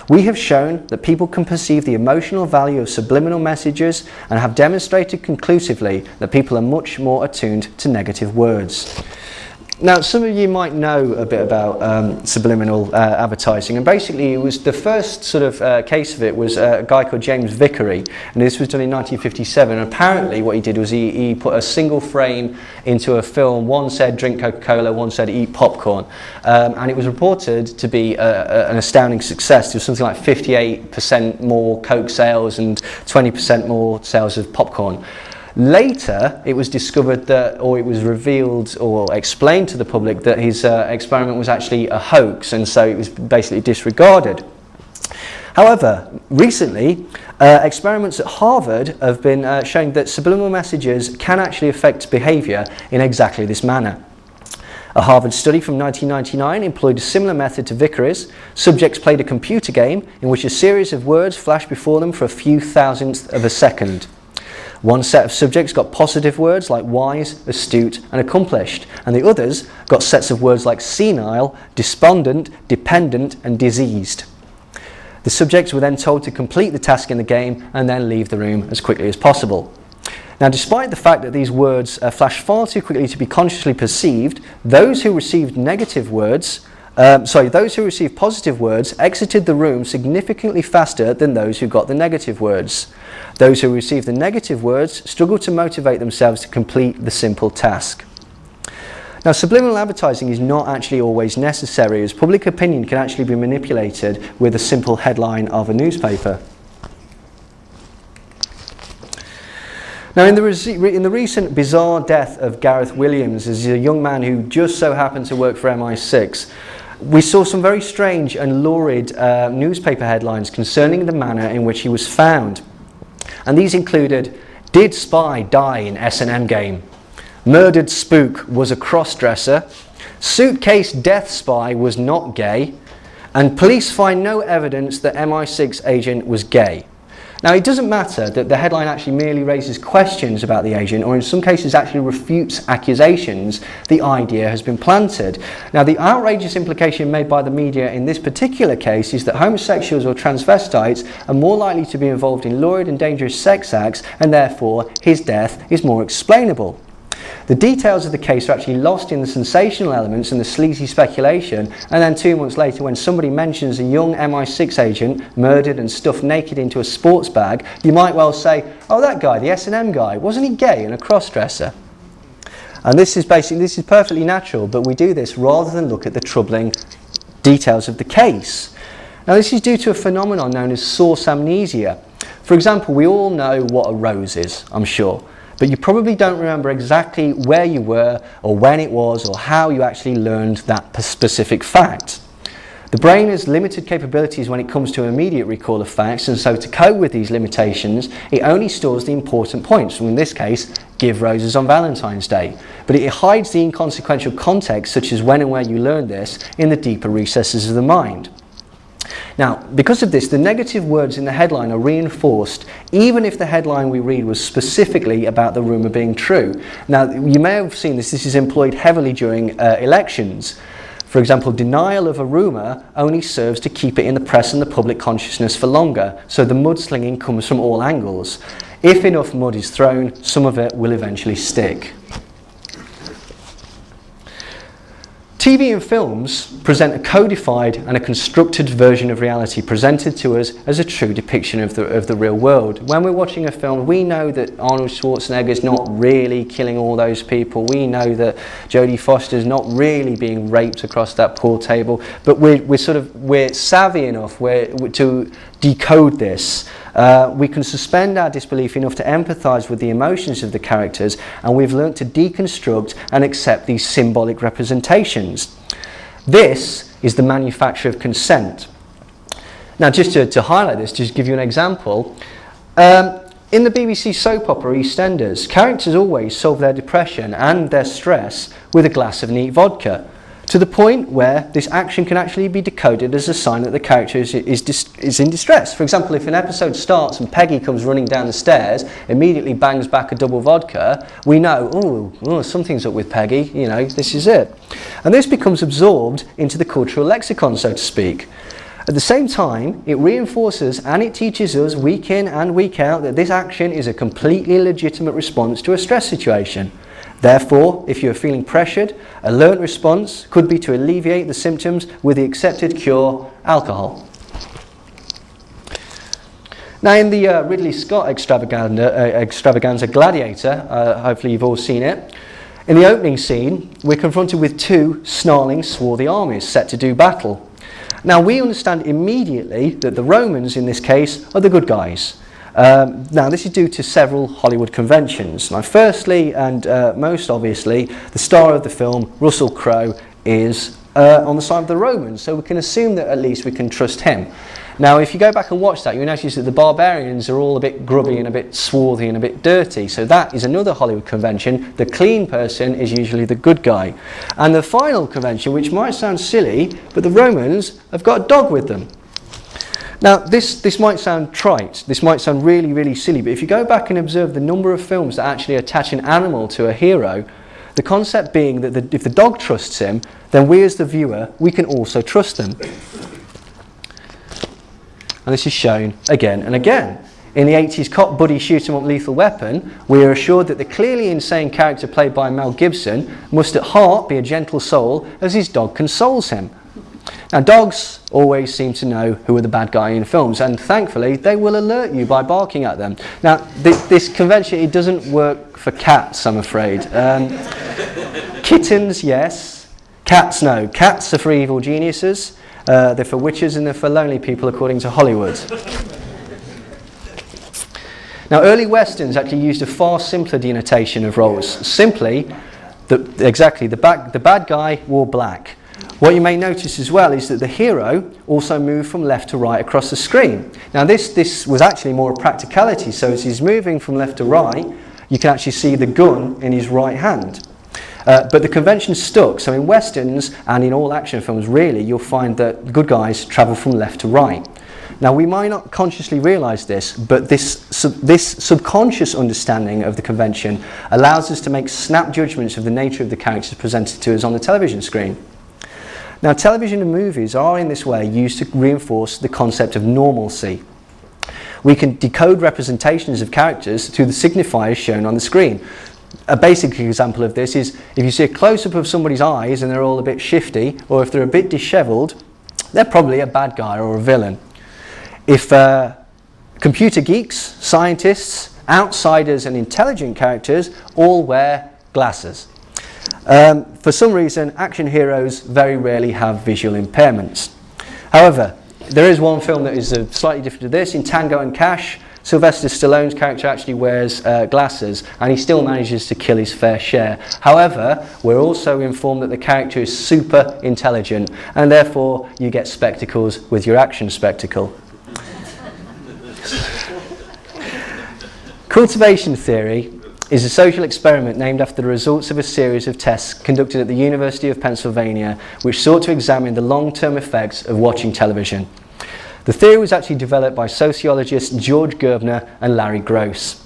We have shown that people can perceive the emotional value of subliminal messages and have demonstrated conclusively that people are much more attuned to negative words. Now, some of you might know a bit about subliminal advertising, and basically it was the first sort of case of it was a guy called James Vickery, and this was done in 1957. And apparently what he did was he put a single frame into a film. One said drink Coca-Cola, one said eat popcorn, and it was reported to be an astounding success. There was something like 58% more Coke sales and 20% more sales of popcorn. Later, it was discovered that, or it was revealed or explained to the public that his experiment was actually a hoax, and so it was basically disregarded. However, recently, experiments at Harvard have been showing that subliminal messages can actually affect behaviour in exactly this manner. A Harvard study from 1999 employed a similar method to Vickery's. Subjects played a computer game in which a series of words flashed before them for a few thousandths of a second. One set of subjects got positive words like wise, astute and accomplished, and the others got sets of words like senile, despondent, dependent and diseased. The subjects were then told to complete the task in the game and then leave the room as quickly as possible. Now, despite the fact that these words flashed far too quickly to be consciously perceived, those who received positive words exited the room significantly faster than those who got the negative words. Those who received the negative words struggled to motivate themselves to complete the simple task. Now, subliminal advertising is not actually always necessary, as public opinion can actually be manipulated with a simple headline of a newspaper. Now, in the recent bizarre death of Gareth Williams, as a young man who just so happened to work for MI6, we saw some very strange and lurid newspaper headlines concerning the manner in which he was found. And these included, "Did spy die in S&M game?" "Murdered spook was a cross-dresser." "Suitcase death spy was not gay." And "Police find no evidence that MI6 agent was gay." Now, it doesn't matter that the headline actually merely raises questions about the agent, or in some cases actually refutes accusations. The idea has been planted. Now, the outrageous implication made by the media in this particular case is that homosexuals or transvestites are more likely to be involved in lurid and dangerous sex acts, and therefore his death is more explainable. The details of the case are actually lost in the sensational elements and the sleazy speculation, and then 2 months later, when somebody mentions a young MI6 agent murdered and stuffed naked into a sports bag, you might well say, "Oh, that guy, the S&M guy, wasn't he gay and a cross-dresser?" And this is perfectly natural, but we do this rather than look at the troubling details of the case. Now, this is due to a phenomenon known as source amnesia. For example, we all know what a rose is, I'm sure. but you probably don't remember exactly where you were or when it was or how you actually learned that specific fact. The brain has limited capabilities when it comes to immediate recall of facts, and so to cope with these limitations, it only stores the important points, so in this case, give roses on Valentine's Day. But it hides the inconsequential context, such as when and where you learned this, in the deeper recesses of the mind. Now, because of this, the negative words in the headline are reinforced, even if the headline we read was specifically about the rumour being true. Now, you may have seen this is employed heavily during elections. For example, denial of a rumour only serves to keep it in the press and the public consciousness for longer, so the mudslinging comes from all angles. If enough mud is thrown, some of it will eventually stick. TV and films present a codified and a constructed version of reality presented to us as a true depiction of the real world. When we're watching a film, we know that Arnold Schwarzenegger's not really killing all those people. We know that Jodie Foster's not really being raped across that pool table. But we're savvy enough to decode this. We can suspend our disbelief enough to empathise with the emotions of the characters, and we've learnt to deconstruct and accept these symbolic representations. This is the manufacture of consent. Now, just to highlight this, just give you an example. In the BBC soap opera EastEnders, characters always solve their depression and their stress with a glass of neat vodka, to the point where this action can actually be decoded as a sign that the character is in distress. For example, if an episode starts and Peggy comes running down the stairs, immediately bangs back a double vodka, we know, oh, something's up with Peggy, this is it. And this becomes absorbed into the cultural lexicon, so to speak. At the same time, it reinforces and it teaches us week in and week out that this action is a completely legitimate response to a stress situation. Therefore, if you are feeling pressured, a learnt response could be to alleviate the symptoms with the accepted cure, alcohol. Now, in the Ridley Scott extravaganza Gladiator, hopefully you've all seen it, in the opening scene, we're confronted with two snarling, swarthy armies set to do battle. Now, we understand immediately that the Romans, in this case, are the good guys. Now, this is due to several Hollywood conventions. Now, firstly, and most obviously, the star of the film, Russell Crowe, is on the side of the Romans, so we can assume that at least we can trust him. Now, if you go back and watch that, you'll notice that the barbarians are all a bit grubby and a bit swarthy and a bit dirty, so that is another Hollywood convention. The clean person is usually the good guy. And the final convention, which might sound silly, but the Romans have got a dog with them. Now, this might sound trite, this might sound really, really silly, but if you go back and observe the number of films that actually attach an animal to a hero, the concept being that if the dog trusts him, then we as the viewer, we can also trust them. And this is shown again and again. In the 80s cop buddy shoot-'em-up Lethal Weapon, we are assured that the clearly insane character played by Mel Gibson must at heart be a gentle soul as his dog consoles him. Now, dogs always seem to know who are the bad guy in films, and thankfully they will alert you by barking at them. Now, this convention, it doesn't work for cats, I'm afraid. Kittens, yes. Cats, no. Cats are for evil geniuses. They're for witches and they're for lonely people, according to Hollywood. Now, early westerns actually used a far simpler denotation of roles. Simply, the bad guy wore black. What you may notice as well is that the hero also moved from left to right across the screen. Now, this was actually more a practicality, so as he's moving from left to right, you can actually see the gun in his right hand. But the convention stuck, so in westerns and in all action films really, you'll find that the good guys travel from left to right. Now, we might not consciously realise this, but this subconscious understanding of the convention allows us to make snap judgments of the nature of the characters presented to us on the television screen. Now, television and movies are in this way used to reinforce the concept of normalcy. We can decode representations of characters through the signifiers shown on the screen. A basic example of this is if you see a close-up of somebody's eyes and they're all a bit shifty, or if they're a bit dishevelled, they're probably a bad guy or a villain. If computer geeks, scientists, outsiders and intelligent characters all wear glasses. For some reason, action heroes very rarely have visual impairments. However, there is one film that is slightly different to this. In Tango and Cash, Sylvester Stallone's character actually wears glasses, and he still manages to kill his fair share. However, we're also informed that the character is super intelligent, and therefore you get spectacles with your action spectacle. Cultivation theory is a social experiment named after the results of a series of tests conducted at the University of Pennsylvania, which sought to examine the long-term effects of watching television. The theory was actually developed by sociologists George Gerbner and Larry Gross.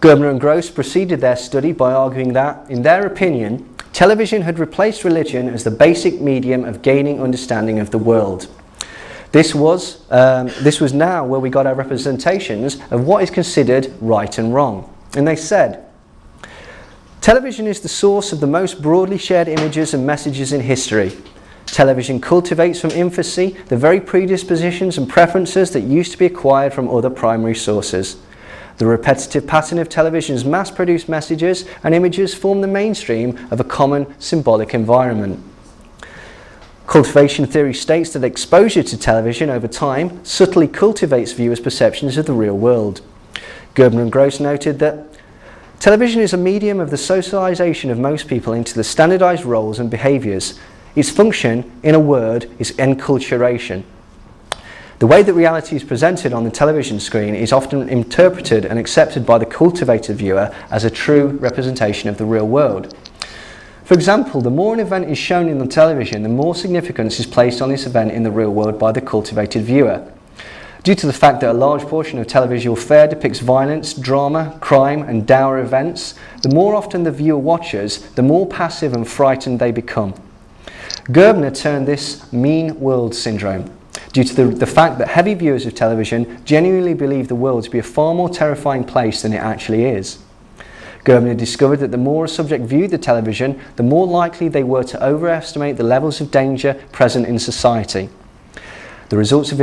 Gerbner and Gross preceded their study by arguing that, in their opinion, television had replaced religion as the basic medium of gaining understanding of the world. This was now where we got our representations of what is considered right and wrong. And they said, television is the source of the most broadly shared images and messages in history. Television cultivates from infancy the very predispositions and preferences that used to be acquired from other primary sources. The repetitive pattern of television's mass-produced messages and images form the mainstream of a common symbolic environment. Cultivation theory states that exposure to television over time subtly cultivates viewers' perceptions of the real world. Gerbner and Gross noted that television is a medium of the socialization of most people into the standardized roles and behaviors. Its function, in a word, is enculturation. The way that reality is presented on the television screen is often interpreted and accepted by the cultivated viewer as a true representation of the real world. For example, the more an event is shown in the television, the more significance is placed on this event in the real world by the cultivated viewer. Due to the fact that a large portion of televisual fare depicts violence, drama, crime and dour events, the more often the viewer watches, the more passive and frightened they become. Gerbner termed this mean world syndrome, due to the fact that heavy viewers of television genuinely believe the world to be a far more terrifying place than it actually is. Gerbner discovered that the more a subject viewed the television, the more likely they were to overestimate the levels of danger present in society. The results of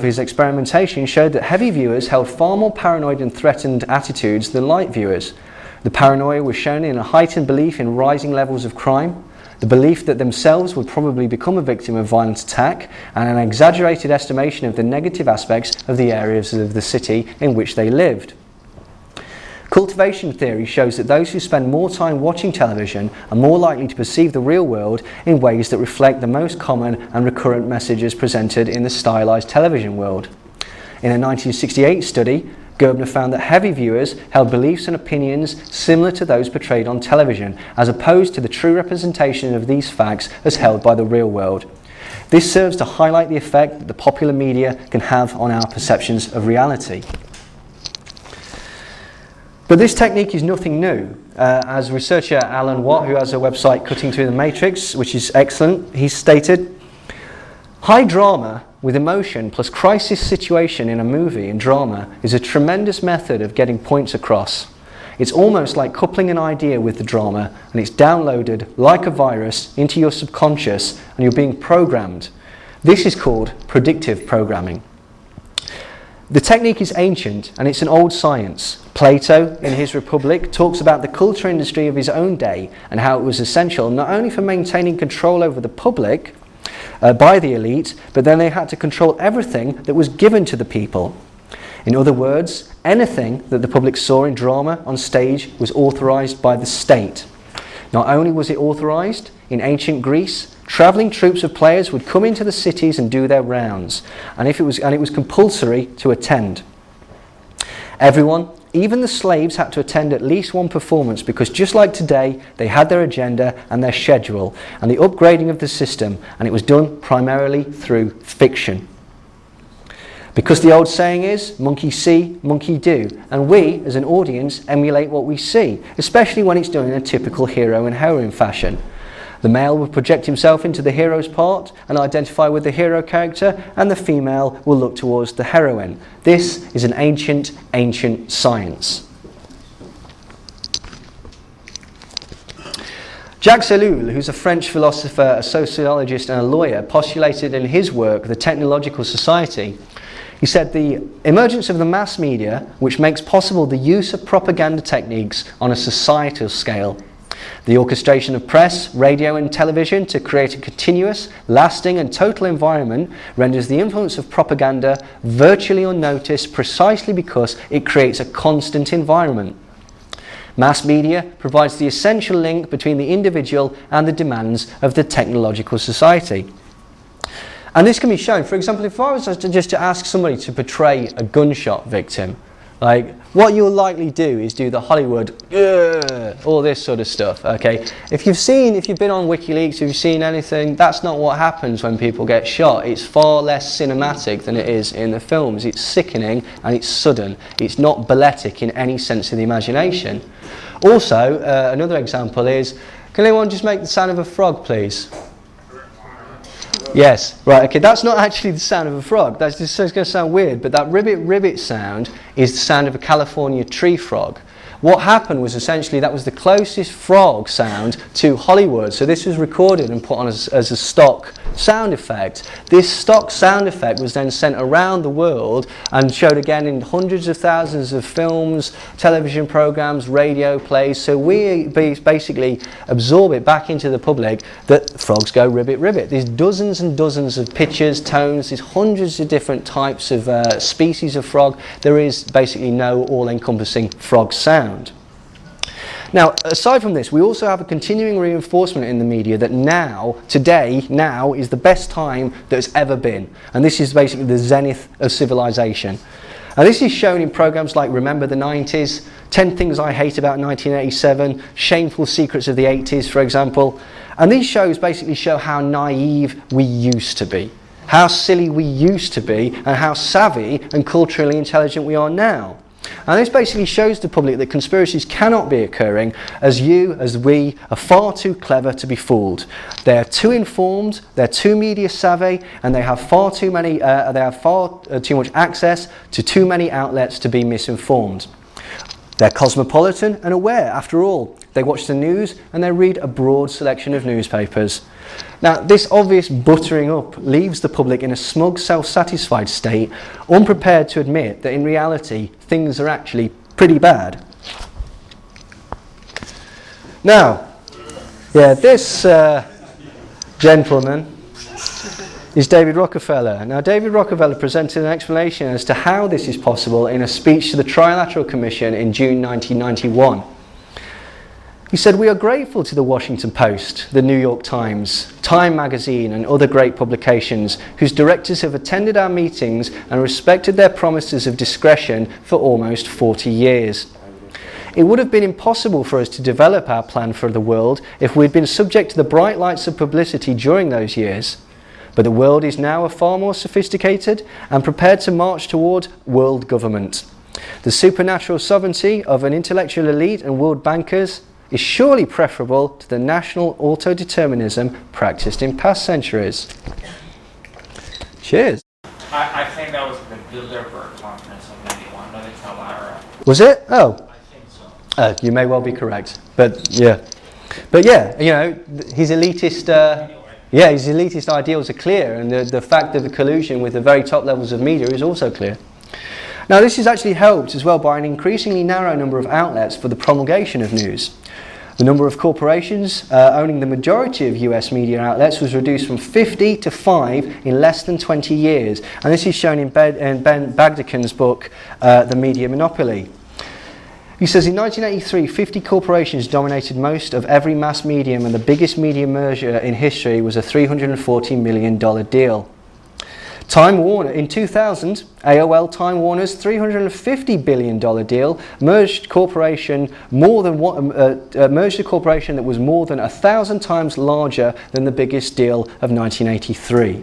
his experimentation showed that heavy viewers held far more paranoid and threatened attitudes than light viewers. The paranoia was shown in a heightened belief in rising levels of crime, the belief that themselves would probably become a victim of violent attack, and an exaggerated estimation of the negative aspects of the areas of the city in which they lived. Cultivation theory shows that those who spend more time watching television are more likely to perceive the real world in ways that reflect the most common and recurrent messages presented in the stylized television world. In a 1968 study, Gerbner found that heavy viewers held beliefs and opinions similar to those portrayed on television, as opposed to the true representation of these facts as held by the real world. This serves to highlight the effect that the popular media can have on our perceptions of reality. But this technique is nothing new. As researcher Alan Watt, who has a website, Cutting Through the Matrix, which is excellent, he stated, high drama with emotion plus crisis situation in a movie and drama is a tremendous method of getting points across. It's almost like coupling an idea with the drama, and it's downloaded like a virus into your subconscious and you're being programmed. This is called predictive programming. The technique is ancient and it's an old science. Plato, in his Republic, talks about the culture industry of his own day and how it was essential not only for maintaining control over the public by the elite, but then they had to control everything that was given to the people. In other words, anything that the public saw in drama on stage was authorized by the state. Not only was it authorized, in ancient Greece, travelling troops of players would come into the cities and do their rounds, and it was compulsory to attend. Everyone, even the slaves, had to attend at least one performance because just like today, they had their agenda and their schedule and the upgrading of the system, and it was done primarily through fiction. Because the old saying is, monkey see, monkey do, and we, as an audience, emulate what we see, especially when it's done in a typical hero and heroine fashion. The male will project himself into the hero's part and identify with the hero character, and the female will look towards the heroine. This is an ancient, ancient science. Jacques Ellul, who's a French philosopher, a sociologist and a lawyer, postulated in his work, The Technological Society, he said the emergence of the mass media, which makes possible the use of propaganda techniques on a societal scale, The orchestration of press, radio and television to create a continuous, lasting and total environment renders the influence of propaganda virtually unnoticed precisely because it creates a constant environment. Mass media provides the essential link between the individual and the demands of the technological society. And this can be shown, for example, if I was just to ask somebody to portray a gunshot victim, like, what you'll likely do is do the Hollywood, all this sort of stuff, okay? If you've been on WikiLeaks, if you've seen anything, that's not what happens when people get shot. It's far less cinematic than it is in the films. It's sickening and it's sudden. It's not balletic in any sense of the imagination. Also, another example is, can anyone just make the sound of a frog, please? Yes, right, okay, that's not actually the sound of a frog. That's just going to sound weird, but that ribbit ribbit sound is the sound of a California tree frog. What happened was essentially that was the closest frog sound to Hollywood. So this was recorded and put on as a stock sound effect. This stock sound effect was then sent around the world and showed again in hundreds of thousands of films, television programs, radio plays. So we basically absorb it back into the public that frogs go ribbit ribbit. There's dozens and dozens of pitches, tones, there's hundreds of different types of species of frog. There is basically no all-encompassing frog sound. Now, aside from this, we also have a continuing reinforcement in the media that now is the best time that has ever been. And this is basically the zenith of civilization. And this is shown in programs like Remember the 90s, 10 Things I Hate About 1987, Shameful Secrets of the 80s, for example. And these shows basically show how naive we used to be, how silly we used to be, and how savvy and culturally intelligent we are now. And this basically shows the public that conspiracies cannot be occurring as we are far too clever to be fooled. They are too informed, they're too media savvy, and they have far too much access to too many outlets to be misinformed. They're cosmopolitan and aware, after all. They watch the news and they read a broad selection of newspapers. Now, this obvious buttering up leaves the public in a smug, self-satisfied state, unprepared to admit that in reality things are actually pretty bad. Now, this gentleman is David Rockefeller. Now, David Rockefeller presented an explanation as to how this is possible in a speech to the Trilateral Commission in June 1991. He said, "We are grateful to the Washington Post, the New York Times, Time magazine and other great publications whose directors have attended our meetings and respected their promises of discretion for almost 40 years. It would have been impossible for us to develop our plan for the world if we had been subject to the bright lights of publicity during those years. But the world is now far more sophisticated and prepared to march toward world government. The supernatural sovereignty of an intellectual elite and world bankers is surely preferable to the national autodeterminism practiced in past centuries." Cheers. I think that was the Bilderberg Conference of 91, not the Trilateral. Was it? Oh. I think so. You may well be correct. But yeah, you know, his elitist ideals are clear, and the fact of the collusion with the very top levels of media is also clear. Now, this is actually helped as well by an increasingly narrow number of outlets for the promulgation of news. The number of corporations owning the majority of US media outlets was reduced from 50 to 5 in less than 20 years. And this is shown in Ben Bagdican's book, The Media Monopoly. He says in 1983, 50 corporations dominated most of every mass medium, and the biggest media merger in history was a $340 million deal. Time Warner, in 2000, AOL Time Warner's $350 billion deal merged a corporation that was more than 1,000 times larger than the biggest deal of 1983.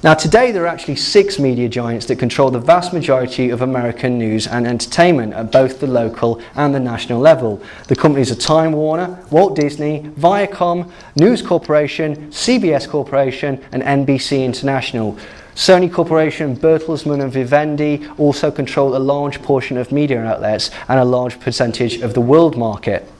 Now, today there are actually 6 media giants that control the vast majority of American news and entertainment at both the local and the national level. The companies are Time Warner, Walt Disney, Viacom, News Corporation, CBS Corporation, and NBC International. Sony Corporation, Bertelsmann and Vivendi also control a large portion of media outlets and a large percentage of the world market.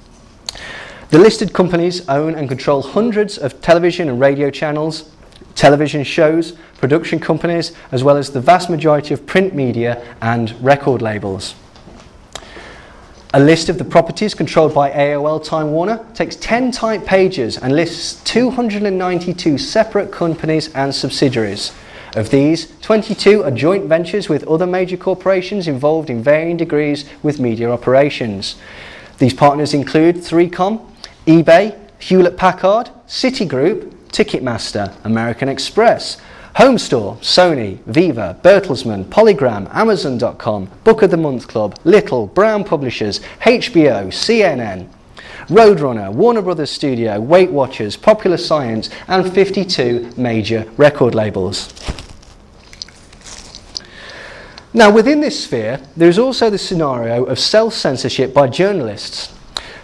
The listed companies own and control hundreds of television and radio channels, television shows, production companies, as well as the vast majority of print media and record labels. A list of the properties controlled by AOL Time Warner takes 10 type pages and lists 292 separate companies and subsidiaries. Of these, 22 are joint ventures with other major corporations involved in varying degrees with media operations. These partners include 3Com, eBay, Hewlett-Packard, Citigroup, Ticketmaster, American Express, Home Store, Sony, Viva, Bertelsmann, Polygram, Amazon.com, Book of the Month Club, Little, Brown Publishers, HBO, CNN, Roadrunner, Warner Brothers Studio, Weight Watchers, Popular Science, and 52 major record labels. Now, within this sphere, there is also the scenario of self-censorship by journalists.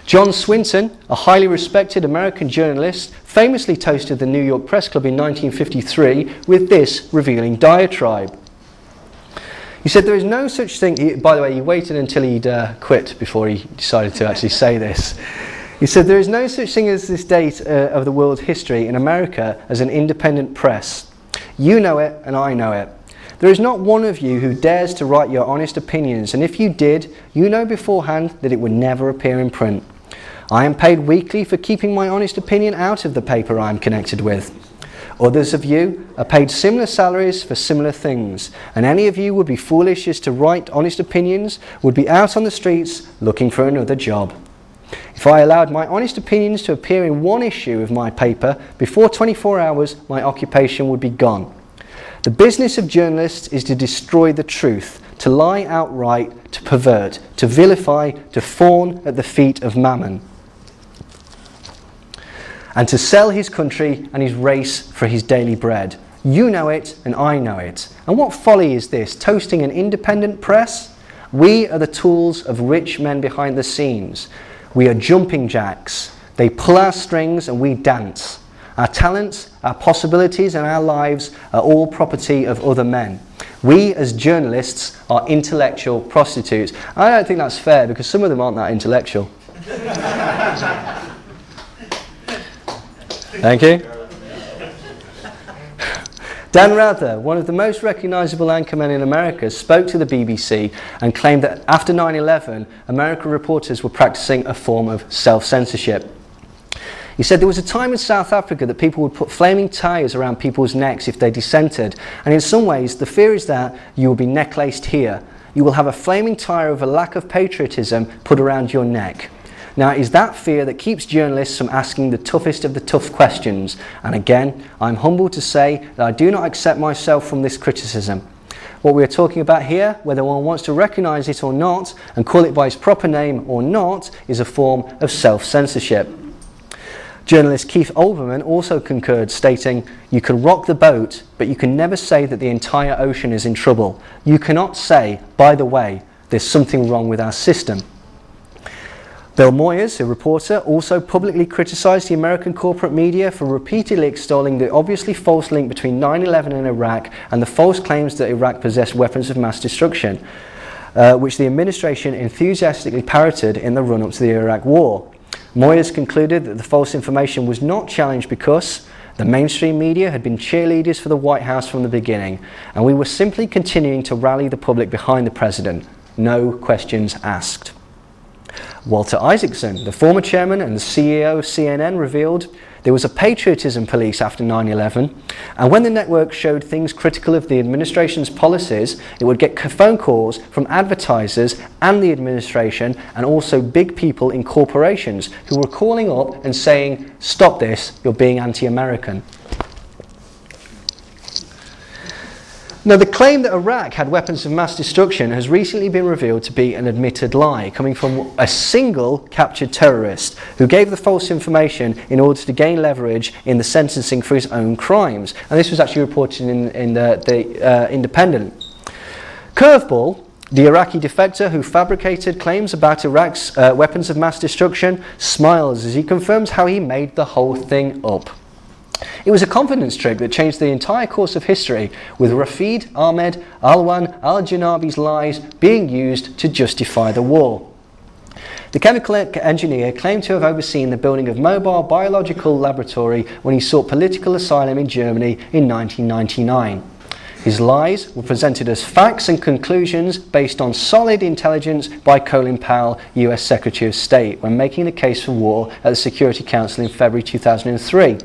John Swinton, a highly respected American journalist, famously toasted the New York Press Club in 1953 with this revealing diatribe. He said there is no such thing, by the way, he waited until he'd quit before he decided to actually say this. He said there is no such thing as this date of the world's history in America as an independent press. You know it and I know it. There is not one of you who dares to write your honest opinions, and if you did, you know beforehand that it would never appear in print. I am paid weekly for keeping my honest opinion out of the paper I am connected with. Others of you are paid similar salaries for similar things, and any of you would be foolish as to write honest opinions, would be out on the streets looking for another job. If I allowed my honest opinions to appear in one issue of my paper, before 24 hours my occupation would be gone. The business of journalists is to destroy the truth, to lie outright, to pervert, to vilify, to fawn at the feet of mammon, and to sell his country and his race for his daily bread. You know it and I know it. And what folly is this, toasting an independent press? We are the tools of rich men behind the scenes. We are jumping jacks. They pull our strings and we dance. Our talents, our possibilities and our lives are all property of other men. We as journalists are intellectual prostitutes. I don't think that's fair because some of them aren't that intellectual. Thank you. Dan Rather, one of the most recognisable anchormen in America, spoke to the BBC and claimed that after 9/11, American reporters were practising a form of self-censorship. He said there was a time in South Africa that people would put flaming tyres around people's necks if they dissented, and in some ways the fear is that you will be necklaced here. You will have a flaming tyre of a lack of patriotism put around your neck. Now, it is that fear that keeps journalists from asking the toughest of the tough questions. And again, I'm humbled to say that I do not accept myself from this criticism. What we are talking about here, whether one wants to recognise it or not, and call it by its proper name or not, is a form of self-censorship. Journalist Keith Olbermann also concurred, stating, "You can rock the boat, but you can never say that the entire ocean is in trouble. You cannot say, by the way, there's something wrong with our system." Bill Moyers, a reporter, also publicly criticised the American corporate media for repeatedly extolling the obviously false link between 9/11 and Iraq and the false claims that Iraq possessed weapons of mass destruction, which the administration enthusiastically parroted in the run-up to the Iraq War. Moyers concluded that the false information was not challenged because the mainstream media had been cheerleaders for the White House from the beginning, and we were simply continuing to rally the public behind the president. No questions asked. Walter Isaacson, the former chairman and the CEO of CNN, revealed there was a patriotism police after 9/11, and when the network showed things critical of the administration's policies, it would get phone calls from advertisers and the administration, and also big people in corporations who were calling up and saying, "Stop this, you're being anti-American." Now, the claim that Iraq had weapons of mass destruction has recently been revealed to be an admitted lie, coming from a single captured terrorist who gave the false information in order to gain leverage in the sentencing for his own crimes. And this was actually reported in the Independent. Curveball, the Iraqi defector who fabricated claims about Iraq's weapons of mass destruction, smiles as he confirms how he made the whole thing up. It was a confidence trick that changed the entire course of history, with Rafid Ahmed Alwan al-Janabi's lies being used to justify the war. The chemical engineer claimed to have overseen the building of mobile biological laboratory when he sought political asylum in Germany in 1999. His lies were presented as facts and conclusions based on solid intelligence by Colin Powell, US Secretary of State, when making the case for war at the Security Council in February 2003.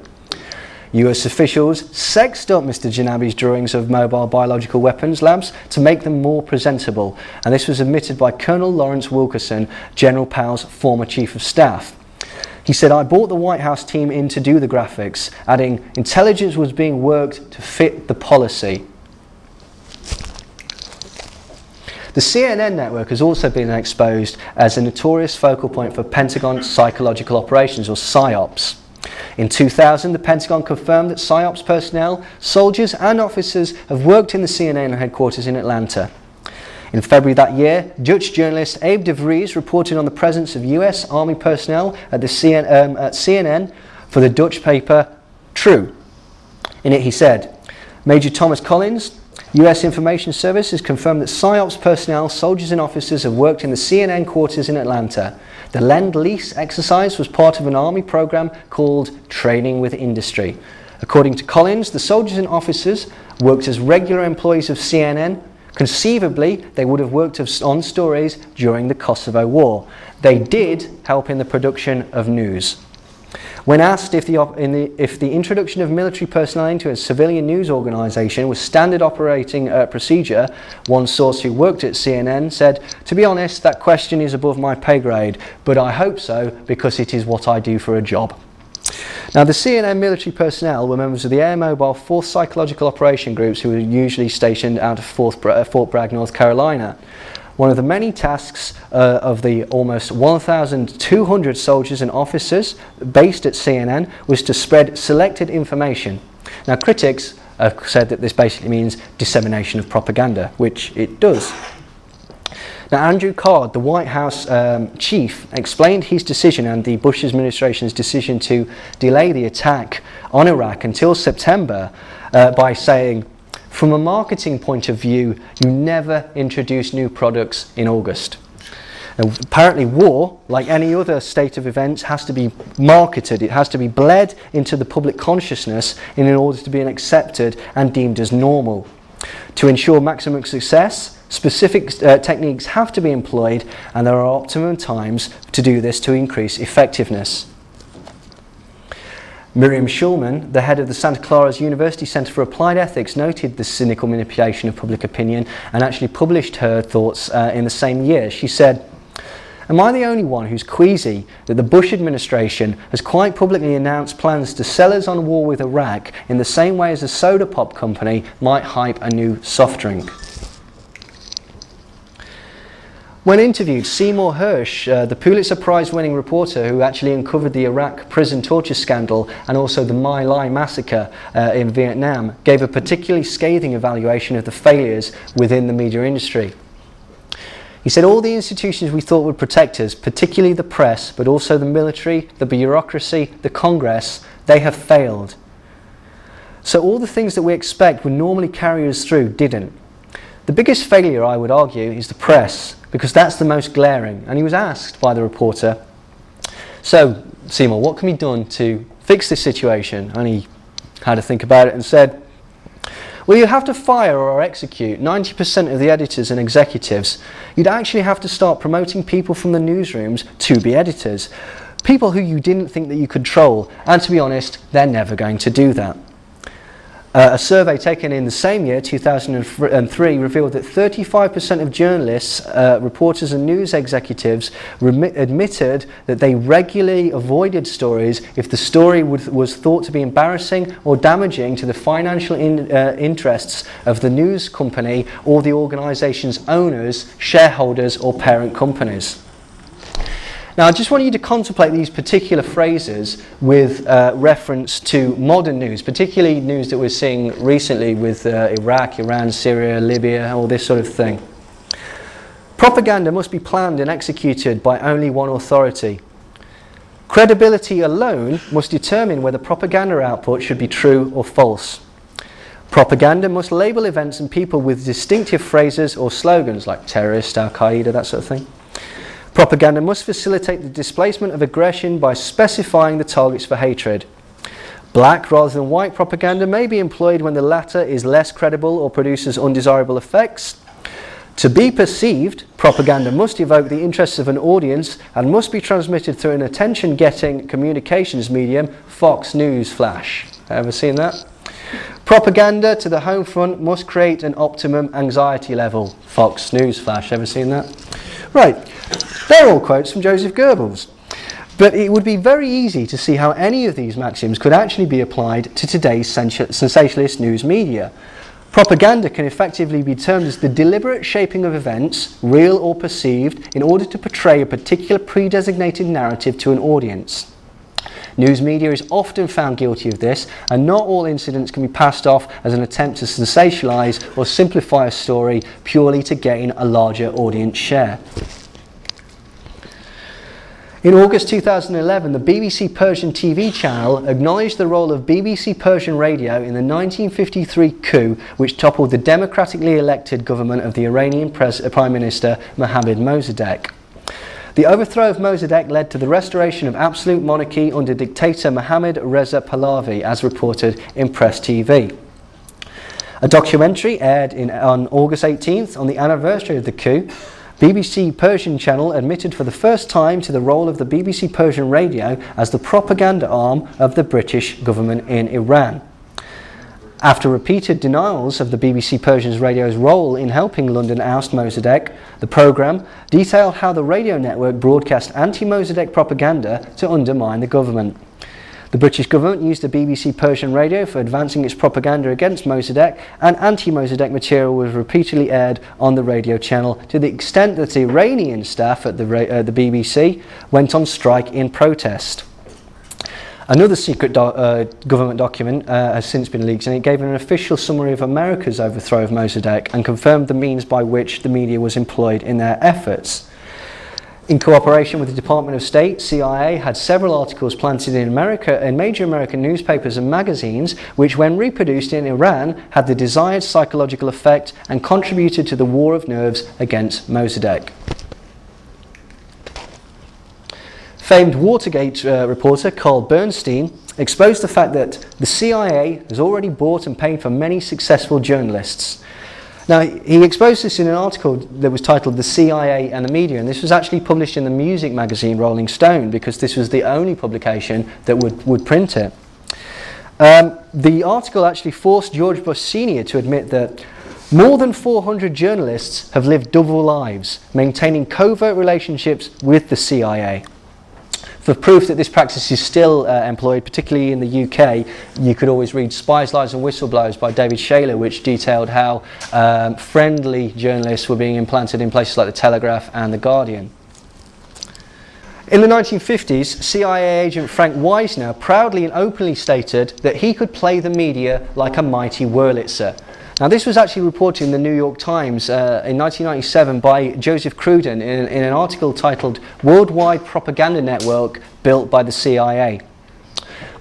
US officials sexed up Mr. Janabi's drawings of mobile biological weapons labs to make them more presentable, and this was admitted by Colonel Lawrence Wilkerson, General Powell's former Chief of Staff. He said, "I brought the White House team in to do the graphics," adding, "Intelligence was being worked to fit the policy." The CNN network has also been exposed as a notorious focal point for Pentagon psychological operations, or PSYOPs. In 2000, the Pentagon confirmed that PSYOPs personnel, soldiers and officers have worked in the CNN headquarters in Atlanta. In February that year, Dutch journalist Abe de Vries reported on the presence of US Army personnel at CNN for the Dutch paper True. In it he said, "Major Thomas Collins, US Information Service has confirmed that PSYOPs personnel, soldiers and officers have worked in the CNN quarters in Atlanta. The Lend-Lease exercise was part of an Army program called Training with Industry. According to Collins, the soldiers and officers worked as regular employees of CNN. Conceivably, they would have worked on stories during the Kosovo War. They did help in the production of news." When asked if the introduction of military personnel into a civilian news organisation was standard operating procedure, one source who worked at CNN said, "To be honest, that question is above my pay grade, but I hope so because it is what I do for a job." Now, the CNN military personnel were members of the Air Mobile 4th Psychological Operation Groups, who were usually stationed out of Fort Bragg, North Carolina. One of the many tasks of the almost 1,200 soldiers and officers based at CNN was to spread selected information. Now, critics have said that this basically means dissemination of propaganda, which it does. Now, Andrew Card, the White House chief, explained his decision and the Bush administration's decision to delay the attack on Iraq until September by saying, "From a marketing point of view, you never introduce new products in August." Now, apparently war, like any other state of events, has to be marketed. It has to be bled into the public consciousness in order to be accepted and deemed as normal. To ensure maximum success, specific techniques have to be employed, and there are optimum times to do this to increase effectiveness. Miriam Schulman, the head of the Santa Clara University Center for Applied Ethics, noted the cynical manipulation of public opinion and actually published her thoughts in the same year. She said, "Am I the only one who's queasy that the Bush administration has quite publicly announced plans to sell us on war with Iraq in the same way as a soda pop company might hype a new soft drink?" When interviewed, Seymour Hersh, the Pulitzer Prize-winning reporter who actually uncovered the Iraq prison torture scandal and also the My Lai massacre in Vietnam, gave a particularly scathing evaluation of the failures within the media industry. He said, "All the institutions we thought would protect us, particularly the press, but also the military, the bureaucracy, the Congress, they have failed. So all the things that we expect would normally carry us through didn't. The biggest failure, I would argue, is the press, because that's the most glaring." And he was asked by the reporter, "So, Seymour, what can be done to fix this situation?" And he had to think about it and said, "Well, you have to fire or execute 90% of the editors and executives. You'd actually have to start promoting people from the newsrooms to be editors. People who you didn't think that you could troll. And to be honest, they're never going to do that." A survey taken in the same year, 2003, revealed that 35% of journalists, reporters and news executives admitted that they regularly avoided stories if the story was thought to be embarrassing or damaging to the financial interests of the news company or the organisation's owners, shareholders or parent companies. Now, I just want you to contemplate these particular phrases with reference to modern news, particularly news that we're seeing recently with Iraq, Iran, Syria, Libya, all this sort of thing. Propaganda must be planned and executed by only one authority. Credibility alone must determine whether propaganda output should be true or false. Propaganda must label events and people with distinctive phrases or slogans like terrorist, Al-Qaeda, that sort of thing. Propaganda must facilitate the displacement of aggression by specifying the targets for hatred. Black rather than white propaganda may be employed when the latter is less credible or produces undesirable effects. To be perceived, propaganda must evoke the interests of an audience and must be transmitted through an attention-getting communications medium, Fox News Flash. Ever seen that? Propaganda to the home front must create an optimum anxiety level, Fox News Flash. Ever seen that? Right, they're all quotes from Joseph Goebbels. But it would be very easy to see how any of these maxims could actually be applied to today's sensationalist news media. Propaganda can effectively be termed as the deliberate shaping of events, real or perceived, in order to portray a particular pre-designated narrative to an audience. News media is often found guilty of this, and not all incidents can be passed off as an attempt to sensationalise or simplify a story purely to gain a larger audience share. In August 2011, the BBC Persian TV channel acknowledged the role of BBC Persian Radio in the 1953 coup which toppled the democratically elected government of the Iranian Prime Minister Mohammad Mossadegh. The overthrow of Mossadegh led to the restoration of absolute monarchy under dictator Mohammad Reza Pahlavi, as reported in Press TV. A documentary aired on August 18th on the anniversary of the coup. BBC Persian channel admitted for the first time to the role of the BBC Persian Radio as the propaganda arm of the British government in Iran. After repeated denials of the BBC Persian radio's role in helping London oust Mossadegh, the programme detailed how the radio network broadcast anti-Mossadegh propaganda to undermine the government. The British government used the BBC Persian radio for advancing its propaganda against Mossadegh, and anti-Mossadegh material was repeatedly aired on the radio channel to the extent that the Iranian staff at the BBC went on strike in protest. Another secret government document has since been leaked, and it gave an official summary of America's overthrow of Mossadegh and confirmed the means by which the media was employed in their efforts. In cooperation with the Department of State, CIA had several articles planted in major American newspapers and magazines, which when reproduced in Iran had the desired psychological effect and contributed to the war of nerves against Mossadegh. Famed Watergate reporter Carl Bernstein exposed the fact that the CIA has already bought and paid for many successful journalists. Now, he exposed this in an article that was titled "The CIA and the Media," and this was actually published in the music magazine Rolling Stone because this was the only publication that would print it. The article actually forced George Bush Sr. to admit that more than 400 journalists have lived double lives, maintaining covert relationships with the CIA. For proof that this practice is still employed, particularly in the UK, you could always read Spies, Lies and Whistleblowers by David Shayler, which detailed how friendly journalists were being implanted in places like the Telegraph and the Guardian. In the 1950s, CIA agent Frank Wisner proudly and openly stated that he could play the media like a mighty Wurlitzer. Now, this was actually reported in the New York Times in 1997 by Joseph Cruden in an article titled "Worldwide Propaganda Network Built by the CIA."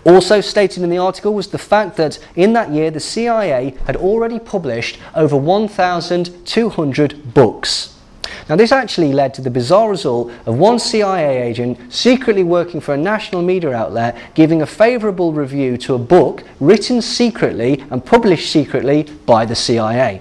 Also stated in the article was the fact that in that year the CIA had already published over 1,200 books. Now, this actually led to the bizarre result of one CIA agent secretly working for a national media outlet giving a favourable review to a book written secretly and published secretly by the CIA.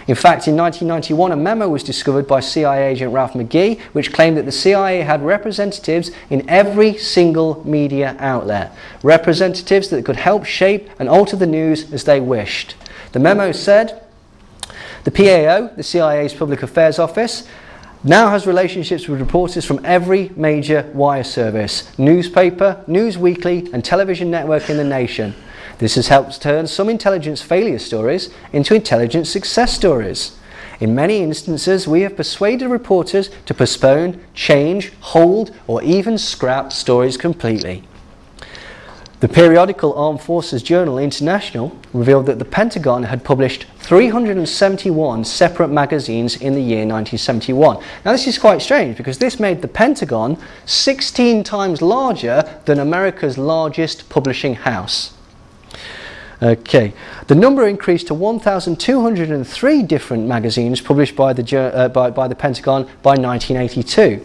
In fact, in 1991, a memo was discovered by CIA agent Ralph McGee, which claimed that the CIA had representatives in every single media outlet, representatives that could help shape and alter the news as they wished. The memo said, "The PAO, the CIA's Public Affairs Office, now has relationships with reporters from every major wire service, newspaper, news weekly and television network in the nation. This has helped turn some intelligence failure stories into intelligence success stories. In many instances, we have persuaded reporters to postpone, change, hold or even scrap stories completely." The periodical Armed Forces Journal International revealed that the Pentagon had published 371 separate magazines in the year 1971. Now, this is quite strange because this made the Pentagon 16 times larger than America's largest publishing house. Okay, the number increased to 1,203 different magazines published by the Pentagon by 1982.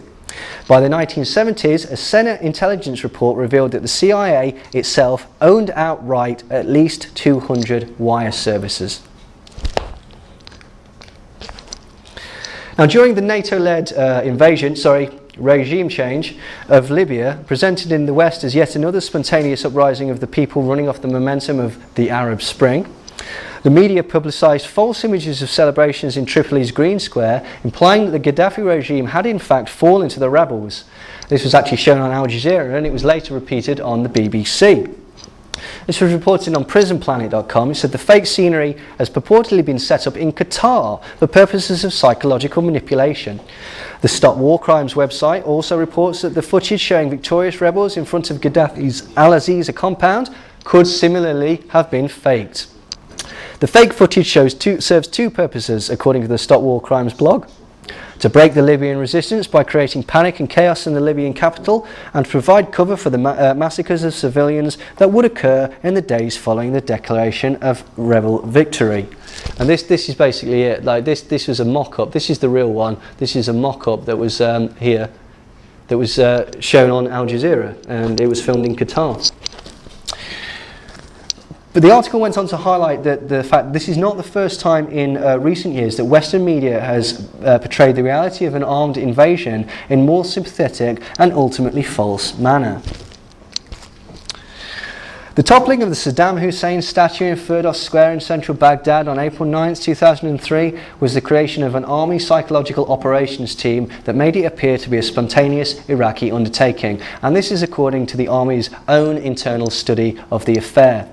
By the 1970s, a Senate intelligence report revealed that the CIA itself owned outright at least 200 wire services. Now, during the NATO-led regime change of Libya, presented in the West as yet another spontaneous uprising of the people running off the momentum of the Arab Spring, the media publicised false images of celebrations in Tripoli's Green Square, implying that the Gaddafi regime had in fact fallen to the rebels. This was actually shown on Al Jazeera, and it was later repeated on the BBC. This was reported on prisonplanet.com. It said the fake scenery has purportedly been set up in Qatar for purposes of psychological manipulation. The Stop War Crimes website also reports that the footage showing victorious rebels in front of Gaddafi's Al Aziza compound could similarly have been faked. The fake footage serves two purposes, according to the Stop War Crimes blog: to break the Libyan resistance by creating panic and chaos in the Libyan capital, and to provide cover for the massacres of civilians that would occur in the days following the declaration of rebel victory. And this is basically it. Like this was a mock-up. This is the real one. This is a mock-up that was here, that was shown on Al Jazeera, and it was filmed in Qatar. But the article went on to highlight that the fact this is not the first time in recent years that Western media has portrayed the reality of an armed invasion in more sympathetic and ultimately false manner. The toppling of the Saddam Hussein statue in Firdos Square in central Baghdad on April 9, 2003 was the creation of an army psychological operations team that made it appear to be a spontaneous Iraqi undertaking, and this is according to the army's own internal study of the affair.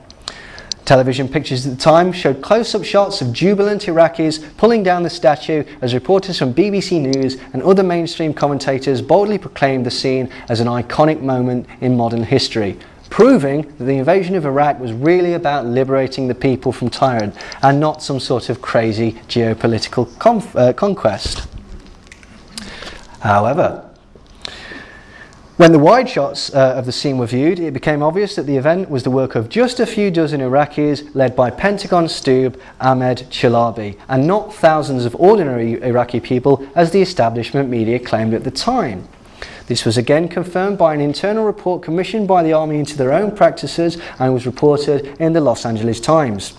Television pictures at the time showed close-up shots of jubilant Iraqis pulling down the statue as reporters from BBC News and other mainstream commentators boldly proclaimed the scene as an iconic moment in modern history, proving that the invasion of Iraq was really about liberating the people from tyrant and not some sort of crazy geopolitical conquest. However, when the wide shots of the scene were viewed, it became obvious that the event was the work of just a few dozen Iraqis led by Pentagon stooge Ahmed Chalabi, and not thousands of ordinary Iraqi people as the establishment media claimed at the time. This was again confirmed by an internal report commissioned by the army into their own practices and was reported in the Los Angeles Times.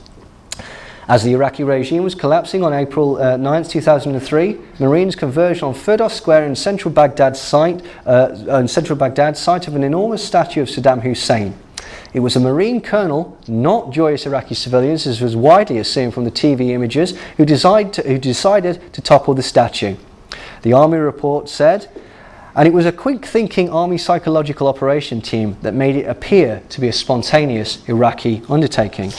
As the Iraqi regime was collapsing on April 9, 2003, Marines converged on Firdos Square in central Baghdad, site of an enormous statue of Saddam Hussein. It was a Marine colonel, not joyous Iraqi civilians, as was widely assumed from the TV images, who decided to topple the statue. The army report said, and it was a quick-thinking army psychological operation team that made it appear to be a spontaneous Iraqi undertaking.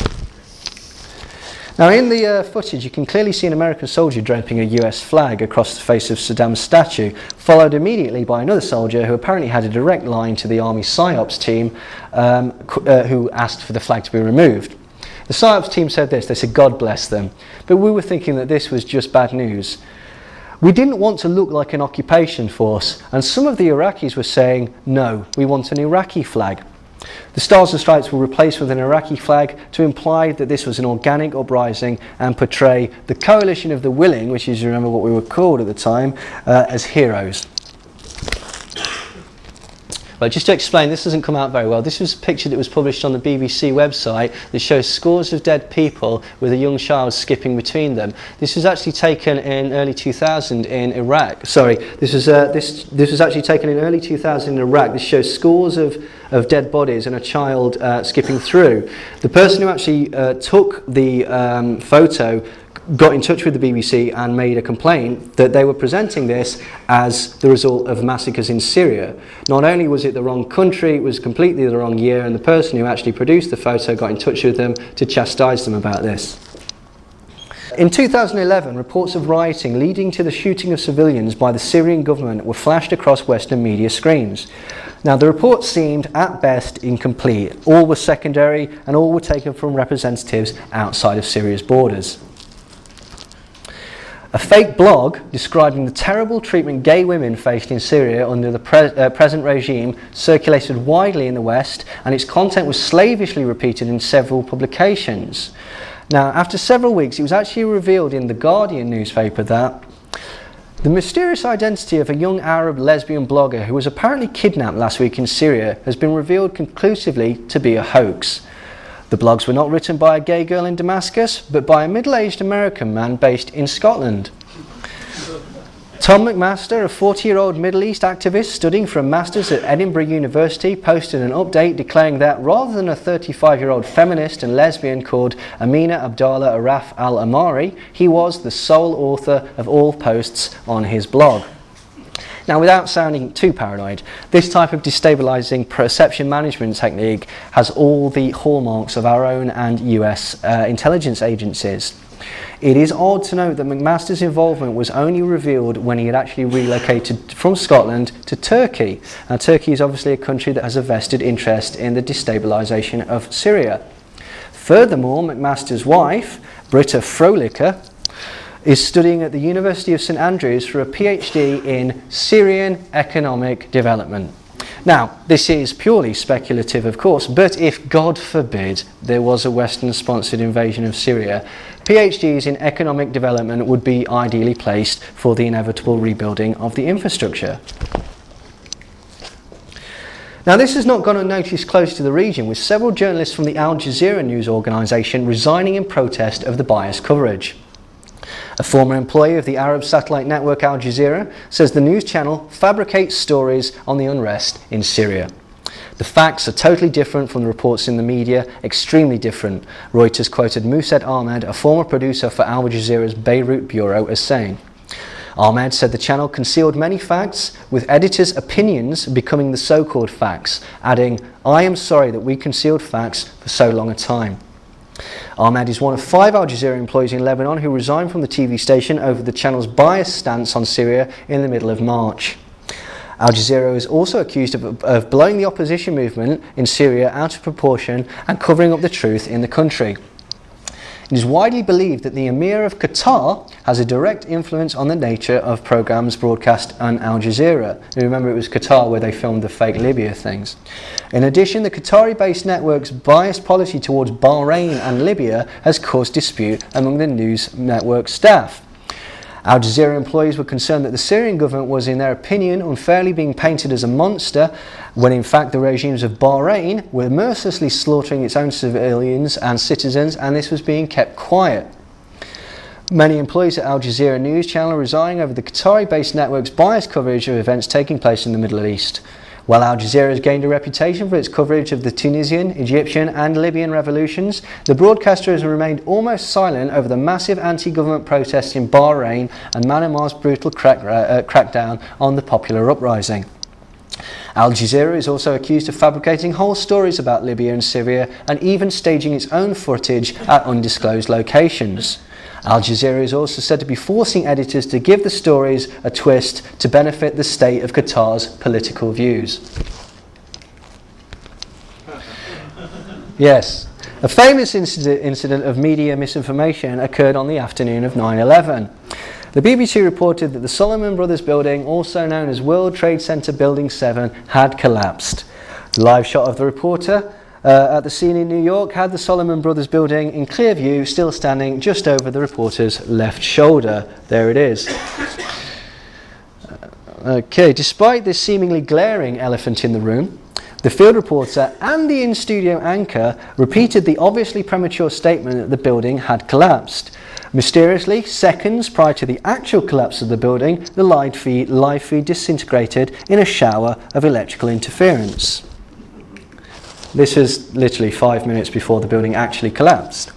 Now, in the footage, you can clearly see an American soldier draping a US flag across the face of Saddam's statue, followed immediately by another soldier who apparently had a direct line to the Army PSYOPs team, who asked for the flag to be removed. The PSYOPs team said this: they said, "God bless them." But we were thinking that this was just bad news. We didn't want to look like an occupation force, and some of the Iraqis were saying, "No, we want an Iraqi flag." The Stars and Stripes were replaced with an Iraqi flag to imply that this was an organic uprising and portray the coalition of the willing, which is, you remember what we were called at the time, as heroes. But just to explain, this doesn't come out very well. This was a picture that was published on the BBC website that shows scores of dead people with a young child skipping between them. This was actually taken in early 2000 in Iraq. Sorry, this was actually taken in early 2000 in Iraq. This shows scores of dead bodies and a child skipping through. The person who actually took the photo got in touch with the BBC and made a complaint that they were presenting this as the result of massacres in Syria. Not only was it the wrong country, it was completely the wrong year, and the person who actually produced the photo got in touch with them to chastise them about this. In 2011, reports of rioting leading to the shooting of civilians by the Syrian government were flashed across Western media screens. Now, the reports seemed, at best, incomplete. All were secondary, and all were taken from representatives outside of Syria's borders. A fake blog describing the terrible treatment gay women faced in Syria under the present regime circulated widely in the West, and its content was slavishly repeated in several publications. Now, after several weeks, it was actually revealed in the Guardian newspaper that The mysterious identity of a young Arab lesbian blogger who was apparently kidnapped last week in Syria has been revealed conclusively to be a hoax. The blogs were not written by a gay girl in Damascus, but by a middle-aged American man based in Scotland. Tom McMaster, a 40-year-old Middle East activist studying for a master's at Edinburgh University, posted an update declaring that rather than a 35-year-old feminist and lesbian called Amina Abdallah Araf al-Amari, he was the sole author of all posts on his blog. Now, without sounding too paranoid, this type of destabilising perception management technique has all the hallmarks of our own and US intelligence agencies. It is odd to note that McMaster's involvement was only revealed when he had actually relocated from Scotland to Turkey. Now, Turkey is obviously a country that has a vested interest in the destabilisation of Syria. Furthermore, McMaster's wife, Britta Frolicker, is studying at the University of St Andrews for a PhD in Syrian economic development. Now, this is purely speculative, of course, but if, God forbid, there was a Western-sponsored invasion of Syria, PhDs in economic development would be ideally placed for the inevitable rebuilding of the infrastructure. Now, this has not gone unnoticed close to the region, with several journalists from the Al Jazeera news organisation resigning in protest of the biased coverage. A former employee of the Arab satellite network Al Jazeera says the news channel fabricates stories on the unrest in Syria. The facts are totally different from the reports in the media, extremely different. Reuters quoted Mused Ahmed, a former producer for Al Jazeera's Beirut bureau, as saying. Ahmed said the channel concealed many facts, with editors' opinions becoming the so-called facts, adding, "I am sorry that we concealed facts for so long a time." Ahmed is one of 5 Al Jazeera employees in Lebanon who resigned from the TV station over the channel's biased stance on Syria in the middle of March. Al Jazeera is also accused of blowing the opposition movement in Syria out of proportion and covering up the truth in the country. It is widely believed that the Emir of Qatar has a direct influence on the nature of programmes broadcast on Al Jazeera. You remember, it was Qatar where they filmed the fake Libya things. In addition, the Qatari-based network's biased policy towards Bahrain and Libya has caused dispute among the news network staff. Al Jazeera employees were concerned that the Syrian government was, in their opinion, unfairly being painted as a monster, when in fact the regimes of Bahrain were mercilessly slaughtering its own civilians and citizens, and this was being kept quiet. Many employees at Al Jazeera News Channel are resigning over the Qatari-based network's biased coverage of events taking place in the Middle East. While Al Jazeera has gained a reputation for its coverage of the Tunisian, Egyptian and Libyan revolutions, the broadcaster has remained almost silent over the massive anti-government protests in Bahrain and Myanmar's brutal crackdown on the popular uprising. Al Jazeera is also accused of fabricating whole stories about Libya and Syria and even staging its own footage at undisclosed locations. Al Jazeera is also said to be forcing editors to give the stories a twist to benefit the state of Qatar's political views. Yes, a famous incident of media misinformation occurred on the afternoon of 9/11. The BBC reported that the Solomon Brothers building, also known as World Trade Center Building 7, had collapsed. The live shot of the reporter at the scene in New York had the Solomon Brothers building in clear view, still standing just over the reporter's left shoulder. There it is. Okay, despite this seemingly glaring elephant in the room, the field reporter and the in-studio anchor repeated the obviously premature statement that the building had collapsed. Mysteriously, seconds prior to the actual collapse of the building, the live feed disintegrated in a shower of electrical interference. This is literally 5 minutes before the building actually collapsed.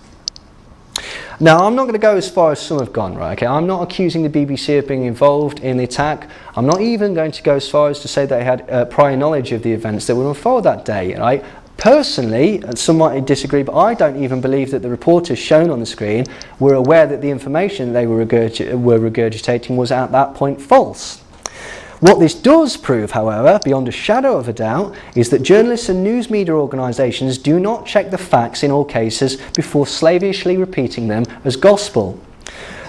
Now, I'm not going to go as far as some have gone, right? Okay, I'm not accusing the BBC of being involved in the attack. I'm not even going to go as far as to say they had prior knowledge of the events that would unfold that day, right? Personally, some might disagree, but I don't even believe that the reporters shown on the screen were aware that the information they were regurgitating was at that point false. What this does prove, however, beyond a shadow of a doubt, is that journalists and news media organisations do not check the facts in all cases before slavishly repeating them as gospel.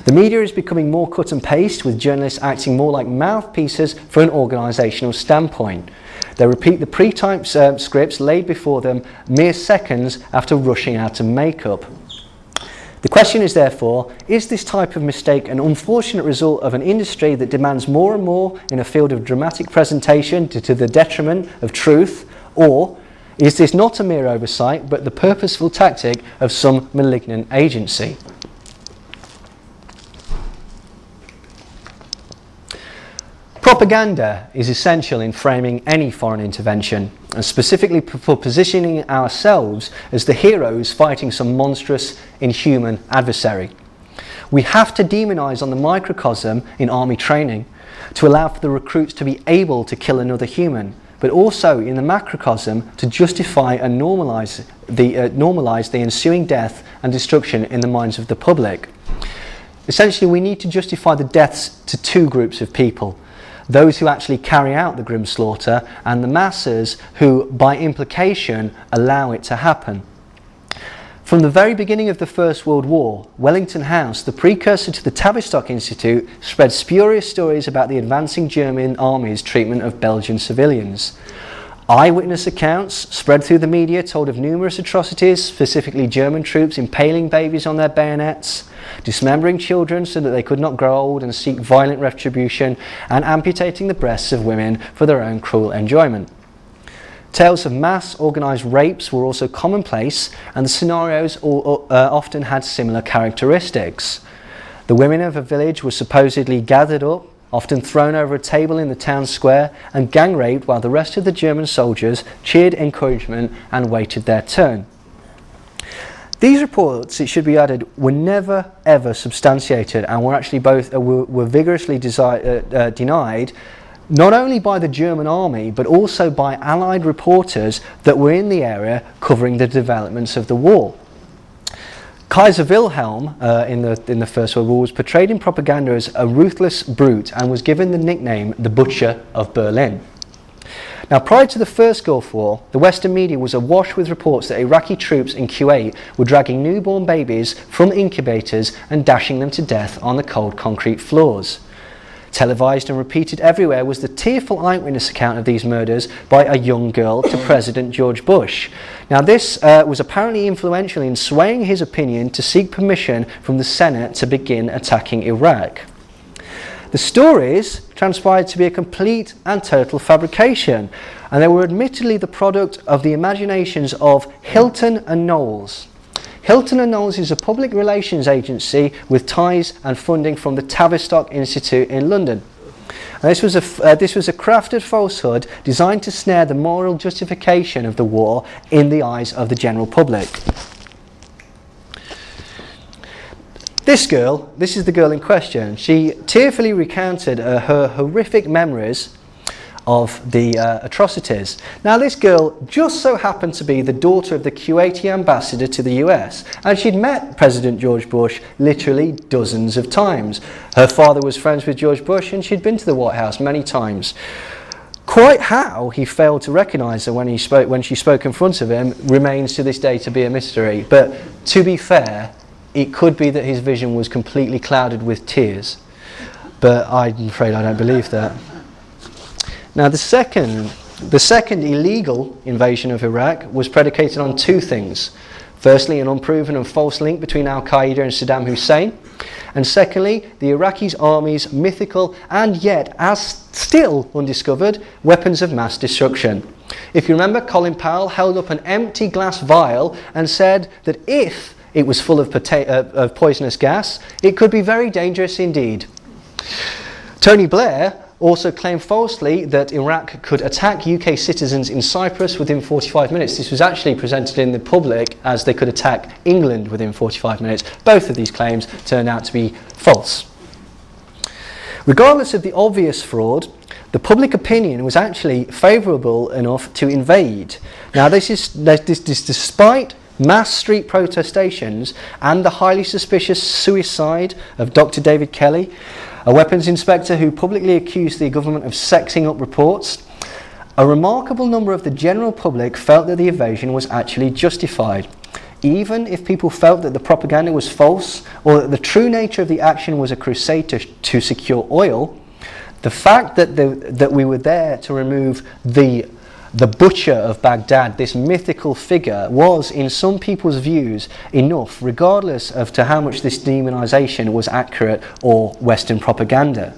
The media is becoming more cut and paste, with journalists acting more like mouthpieces for an organisational standpoint. They repeat the pre-typed scripts laid before them mere seconds after rushing out of makeup. The question is therefore, is this type of mistake an unfortunate result of an industry that demands more and more in a field of dramatic presentation to the detriment of truth, or is this not a mere oversight but the purposeful tactic of some malignant agency? Propaganda is essential in framing any foreign intervention, and specifically for positioning ourselves as the heroes fighting some monstrous, inhuman adversary. We have to demonise on the microcosm in army training to allow for the recruits to be able to kill another human, but also in the macrocosm to justify and normalise the ensuing death and destruction in the minds of the public. Essentially, we need to justify the deaths to two groups of people: those who actually carry out the grim slaughter, and the masses who, by implication, allow it to happen. From the very beginning of the First World War, Wellington House, the precursor to the Tavistock Institute, spread spurious stories about the advancing German army's treatment of Belgian civilians. Eyewitness accounts spread through the media told of numerous atrocities, specifically German troops impaling babies on their bayonets, dismembering children so that they could not grow old and seek violent retribution, and amputating the breasts of women for their own cruel enjoyment. Tales of mass organised rapes were also commonplace, and the scenarios often had similar characteristics. The women of a village were supposedly gathered up, often thrown over a table in the town square, and gang raped while the rest of the German soldiers cheered encouragement and waited their turn. These reports, it should be added, were never ever substantiated, and were actually were vigorously denied, not only by the German army but also by Allied reporters that were in the area covering the developments of the war. Kaiser Wilhelm in the First World War was portrayed in propaganda as a ruthless brute and was given the nickname the Butcher of Berlin. Now, prior to the First Gulf War, the Western media was awash with reports that Iraqi troops in Kuwait were dragging newborn babies from incubators and dashing them to death on the cold concrete floors. Televised and repeated everywhere was the tearful eyewitness account of these murders by a young girl to President George Bush. Now, this was apparently influential in swaying his opinion to seek permission from the Senate to begin attacking Iraq. The stories transpired to be a complete and total fabrication, and they were admittedly the product of the imaginations of Hilton and Knowles. Hilton and Knowles is a public relations agency with ties and funding from the Tavistock Institute in London. And this was a crafted falsehood designed to snare the moral justification of the war in the eyes of the general public. This is the girl in question. She tearfully recounted her horrific memories of the atrocities. Now, this girl just so happened to be the daughter of the Kuwaiti ambassador to the US, and she'd met President George Bush literally dozens of times. Her father was friends with George Bush, and she'd been to the White House many times. Quite how he failed to recognise her when she spoke in front of him remains to this day to be a mystery. But to be fair, it could be that his vision was completely clouded with tears. But I'm afraid I don't believe that. Now, the second illegal invasion of Iraq was predicated on two things. Firstly, an unproven and false link between Al-Qaeda and Saddam Hussein. And secondly, the Iraqi army's mythical and yet as still undiscovered weapons of mass destruction. If you remember, Colin Powell held up an empty glass vial and said that if it was full of poisonous gas, it could be very dangerous indeed. Tony Blair also claimed falsely that Iraq could attack UK citizens in Cyprus within 45 minutes. This was actually presented in the public as they could attack England within 45 minutes. Both of these claims turned out to be false. Regardless of the obvious fraud, the public opinion was actually favourable enough to invade. Now, this is despite mass street protestations and the highly suspicious suicide of Dr. David Kelly, a weapons inspector who publicly accused the government of sexing up reports. A remarkable number of the general public felt that the invasion was actually justified. Even if people felt that the propaganda was false or that the true nature of the action was a crusade to secure oil, the fact that we were there to remove the the butcher of Baghdad, this mythical figure, was in some people's views enough, regardless of to how much this demonisation was accurate or Western propaganda.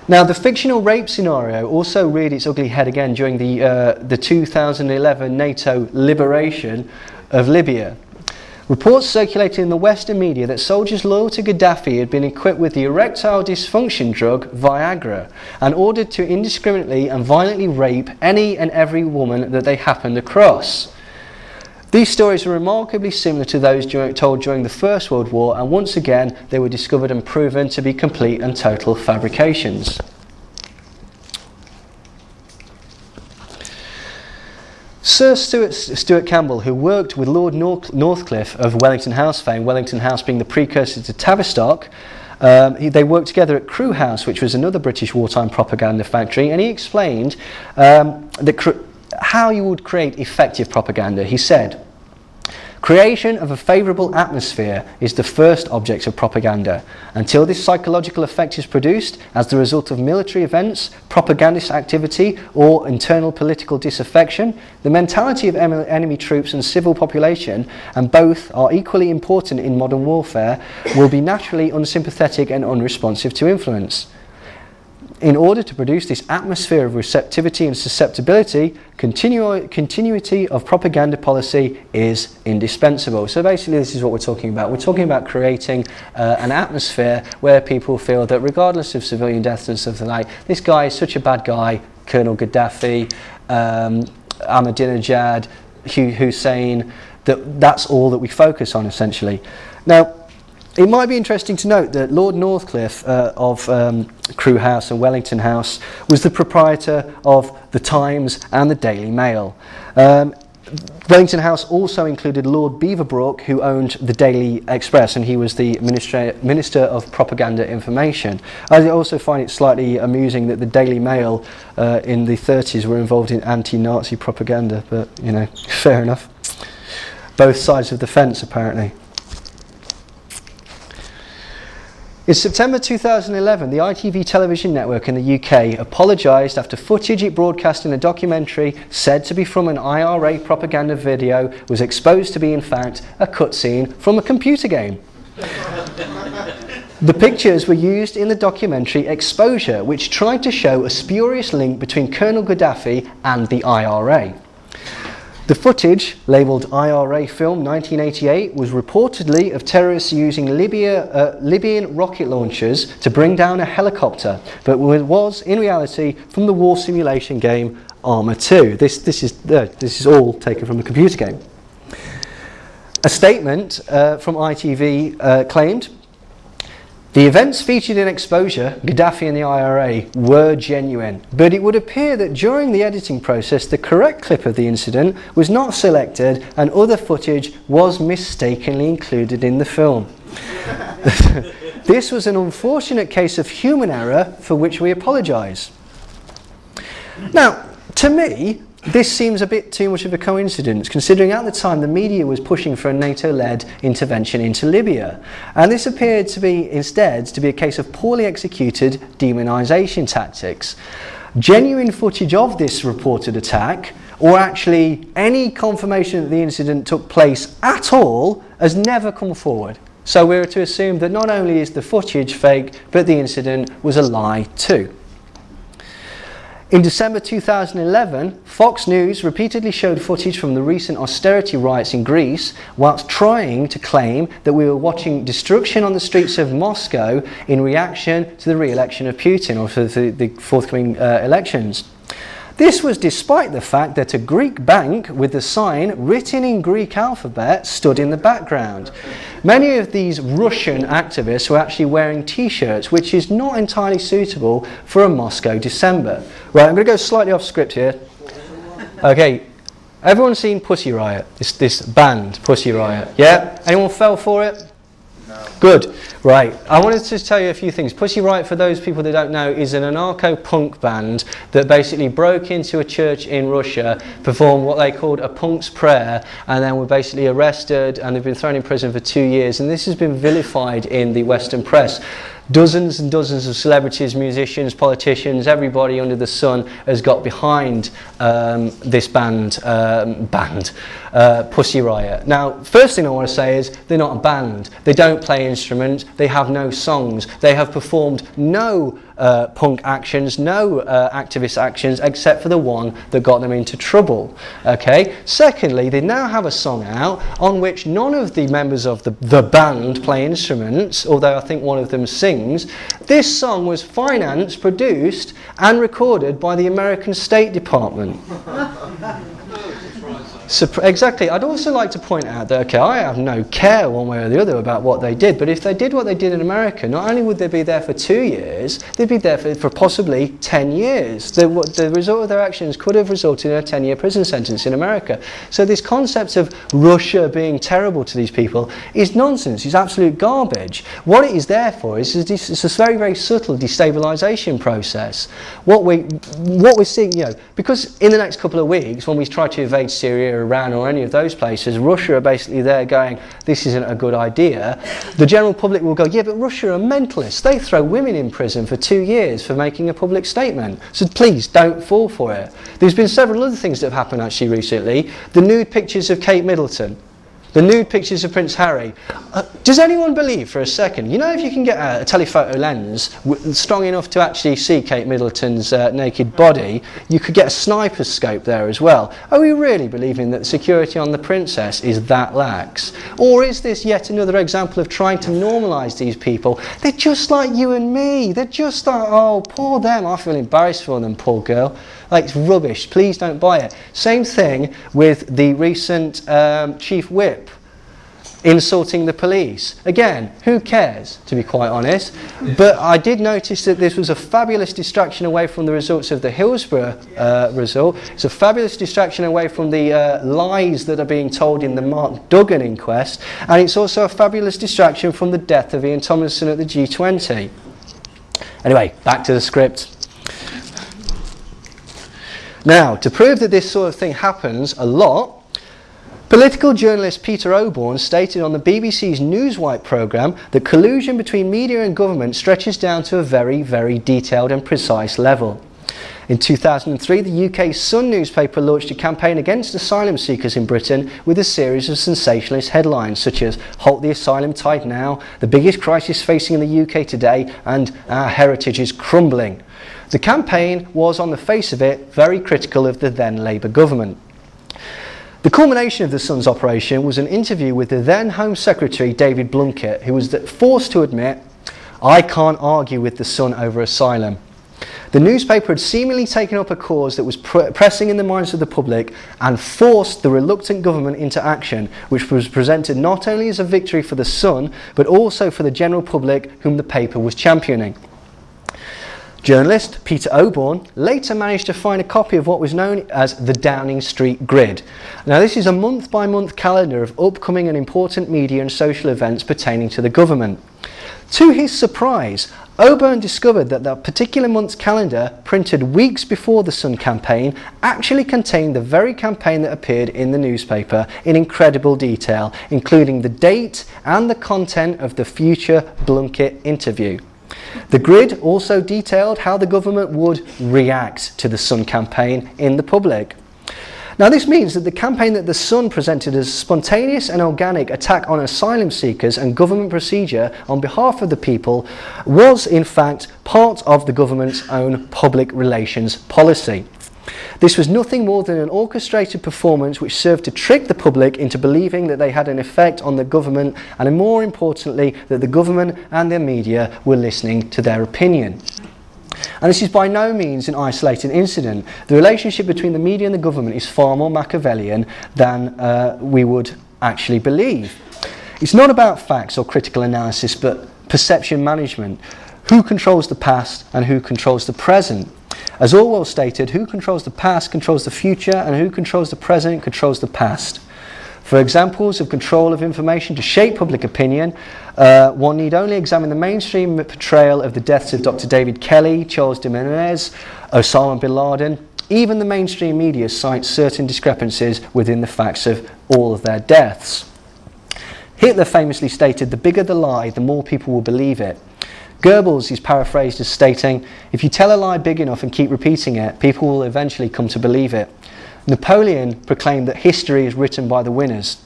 Now, the fictional rape scenario also reared its ugly head again during the 2011 NATO liberation of Libya. Reports circulated in the Western media that soldiers loyal to Gaddafi had been equipped with the erectile dysfunction drug Viagra and ordered to indiscriminately and violently rape any and every woman that they happened across. These stories are remarkably similar to those told during the First World War, and once again they were discovered and proven to be complete and total fabrications. Sir Stuart Campbell, who worked with Lord Northcliffe of Wellington House fame, Wellington House being the precursor to Tavistock, they worked together at Crewe House, which was another British wartime propaganda factory, and he explained how you would create effective propaganda. He said, "Creation of a favourable atmosphere is the first object of propaganda. Until this psychological effect is produced as the result of military events, propagandist activity or internal political disaffection, the mentality of enemy troops and civil population, and both are equally important in modern warfare, will be naturally unsympathetic and unresponsive to influence. In order to produce this atmosphere of receptivity and susceptibility, continuity of propaganda policy is indispensable." So basically this is what we're talking about. We're talking about creating an atmosphere where people feel that regardless of civilian deaths and stuff like, this guy is such a bad guy, Colonel Gaddafi, Ahmadinejad, Hussein, that's all that we focus on essentially. Now, it might be interesting to note that Lord Northcliffe of Crewe House and Wellington House was the proprietor of the Times and the Daily Mail. Wellington House also included Lord Beaverbrook, who owned the Daily Express, and he was the Minister of Propaganda Information. I also find it slightly amusing that the Daily Mail in the 30s were involved in anti-Nazi propaganda, but, you know, fair enough. Both sides of the fence, apparently. In September 2011, the ITV television network in the UK apologised after footage it broadcast in a documentary said to be from an IRA propaganda video was exposed to be in fact a cutscene from a computer game. The pictures were used in the documentary Exposure, which tried to show a spurious link between Colonel Gaddafi and the IRA. The footage, labelled IRA Film 1988, was reportedly of terrorists using Libyan rocket launchers to bring down a helicopter, but was in reality from the war simulation game Arma 2. This is all taken from a computer game. A statement from ITV claimed, "The events featured in Exposure, Gaddafi and the IRA, were genuine, but it would appear that during the editing process the correct clip of the incident was not selected and other footage was mistakenly included in the film. This was an unfortunate case of human error for which we apologise." Now, to me, this seems a bit too much of a coincidence, considering at the time the media was pushing for a NATO-led intervention into Libya. And this appeared to be, instead, to be a case of poorly executed demonisation tactics. Genuine footage of this reported attack, or actually any confirmation that the incident took place at all, has never come forward. So we're to assume that not only is the footage fake, but the incident was a lie too. In December 2011, Fox News repeatedly showed footage from the recent austerity riots in Greece, whilst trying to claim that we were watching destruction on the streets of Moscow in reaction to the re-election of Putin, or for the forthcoming elections. This was despite the fact that a Greek bank with the sign written in Greek alphabet stood in the background. Many of these Russian activists were actually wearing t-shirts, which is not entirely suitable for a Moscow December. Right, I'm going to go slightly off script here. Okay, everyone's seen Pussy Riot, this band, Pussy Riot? Yeah? Anyone fell for it? No. Good. Right, I wanted to tell you a few things. Pussy Riot, for those people that don't know, is an anarcho-punk band that basically broke into a church in Russia, performed what they called a punk's prayer, and then were basically arrested, and they've been thrown in prison for 2 years, and this has been vilified in the Western press. Dozens and dozens of celebrities, musicians, politicians, everybody under the sun has got behind this band, Pussy Riot. Now, first thing I want to say is they're not a band. They don't play instruments. They have no songs. They have performed no punk actions, no activist actions, except for the one that got them into trouble. Okay. Secondly, they now have a song out on which none of the members of the band play instruments, although I think one of them sings. This song was financed, produced, and recorded by the American State Department. Exactly. I'd also like to point out that, okay, I have no care one way or the other about what they did, but if they did what they did in America, not only would they be there for 2 years, they'd be there for possibly 10 years. The result of their actions could have resulted in a 10-year prison sentence in America. So this concept of Russia being terrible to these people is nonsense. It's absolute garbage. What it is there for is this very, very subtle destabilisation process. What we're seeing, because in the next couple of weeks, when we try to invade Syria, Iran or any of those places, Russia are basically there going, this isn't a good idea. The general public will go, yeah, but Russia are mentalists. They throw women in prison for 2 years for making a public statement. So please don't fall for it. There's been several other things that have happened actually recently. The nude pictures of Kate Middleton. The nude pictures of Prince Harry. Does anyone believe for a second, if you can get a telephoto lens strong enough to actually see Kate Middleton's naked body, you could get a sniper's scope there as well. Are we really believing that security on the princess is that lax? Or is this yet another example of trying to normalise these people? They're just like you and me. They're just like, oh, poor them. I feel embarrassed for them, poor girl. Like, it's rubbish. Please don't buy it. Same thing with the recent chief whip insulting the police. Again, who cares, to be quite honest? But I did notice that this was a fabulous distraction away from the results of the Hillsborough result. It's a fabulous distraction away from the lies that are being told in the Mark Duggan inquest. And it's also a fabulous distraction from the death of Ian Tomlinson at the G20. Anyway, back to the script. Now, to prove that this sort of thing happens a lot, political journalist Peter Oborne stated on the BBC's Newswipe programme that collusion between media and government stretches down to a very, very detailed and precise level. In 2003, the UK's Sun newspaper launched a campaign against asylum seekers in Britain with a series of sensationalist headlines such as "Halt the Asylum Tide Now," "The Biggest Crisis Facing the UK Today," and "Our Heritage is Crumbling." The campaign was, on the face of it, very critical of the then Labour government. The culmination of the Sun's operation was an interview with the then Home Secretary David Blunkett, who was forced to admit, "I can't argue with the Sun over asylum." The newspaper had seemingly taken up a cause that was pressing in the minds of the public and forced the reluctant government into action, which was presented not only as a victory for the Sun, but also for the general public whom the paper was championing. Journalist Peter Oborne later managed to find a copy of what was known as the Downing Street Grid. Now, this is a month-by-month calendar of upcoming and important media and social events pertaining to the government. To his surprise, Oborne discovered that that particular month's calendar, printed weeks before the Sun campaign, actually contained the very campaign that appeared in the newspaper in incredible detail, including the date and the content of the future Blunkett interview. The grid also detailed how the government would react to the Sun campaign in the public. Now, this means that the campaign that the Sun presented as a spontaneous and organic attack on asylum seekers and government procedure on behalf of the people was, in fact, part of the government's own public relations policy. This was nothing more than an orchestrated performance which served to trick the public into believing that they had an effect on the government, and more importantly, that the government and their media were listening to their opinion. And this is by no means an isolated incident. The relationship between the media and the government is far more Machiavellian than we would actually believe. It's not about facts or critical analysis, but perception management. Who controls the past and who controls the present? As Orwell stated, who controls the past controls the future, and who controls the present controls the past. For examples of control of information to shape public opinion, one need only examine the mainstream portrayal of the deaths of Dr. David Kelly, Charles de Bernays, Osama bin Laden. Even the mainstream media cites certain discrepancies within the facts of all of their deaths. Hitler famously stated, "The bigger the lie, the more people will believe it." Goebbels is paraphrased as stating, "If you tell a lie big enough and keep repeating it, people will eventually come to believe it." Napoleon proclaimed that history is written by the winners.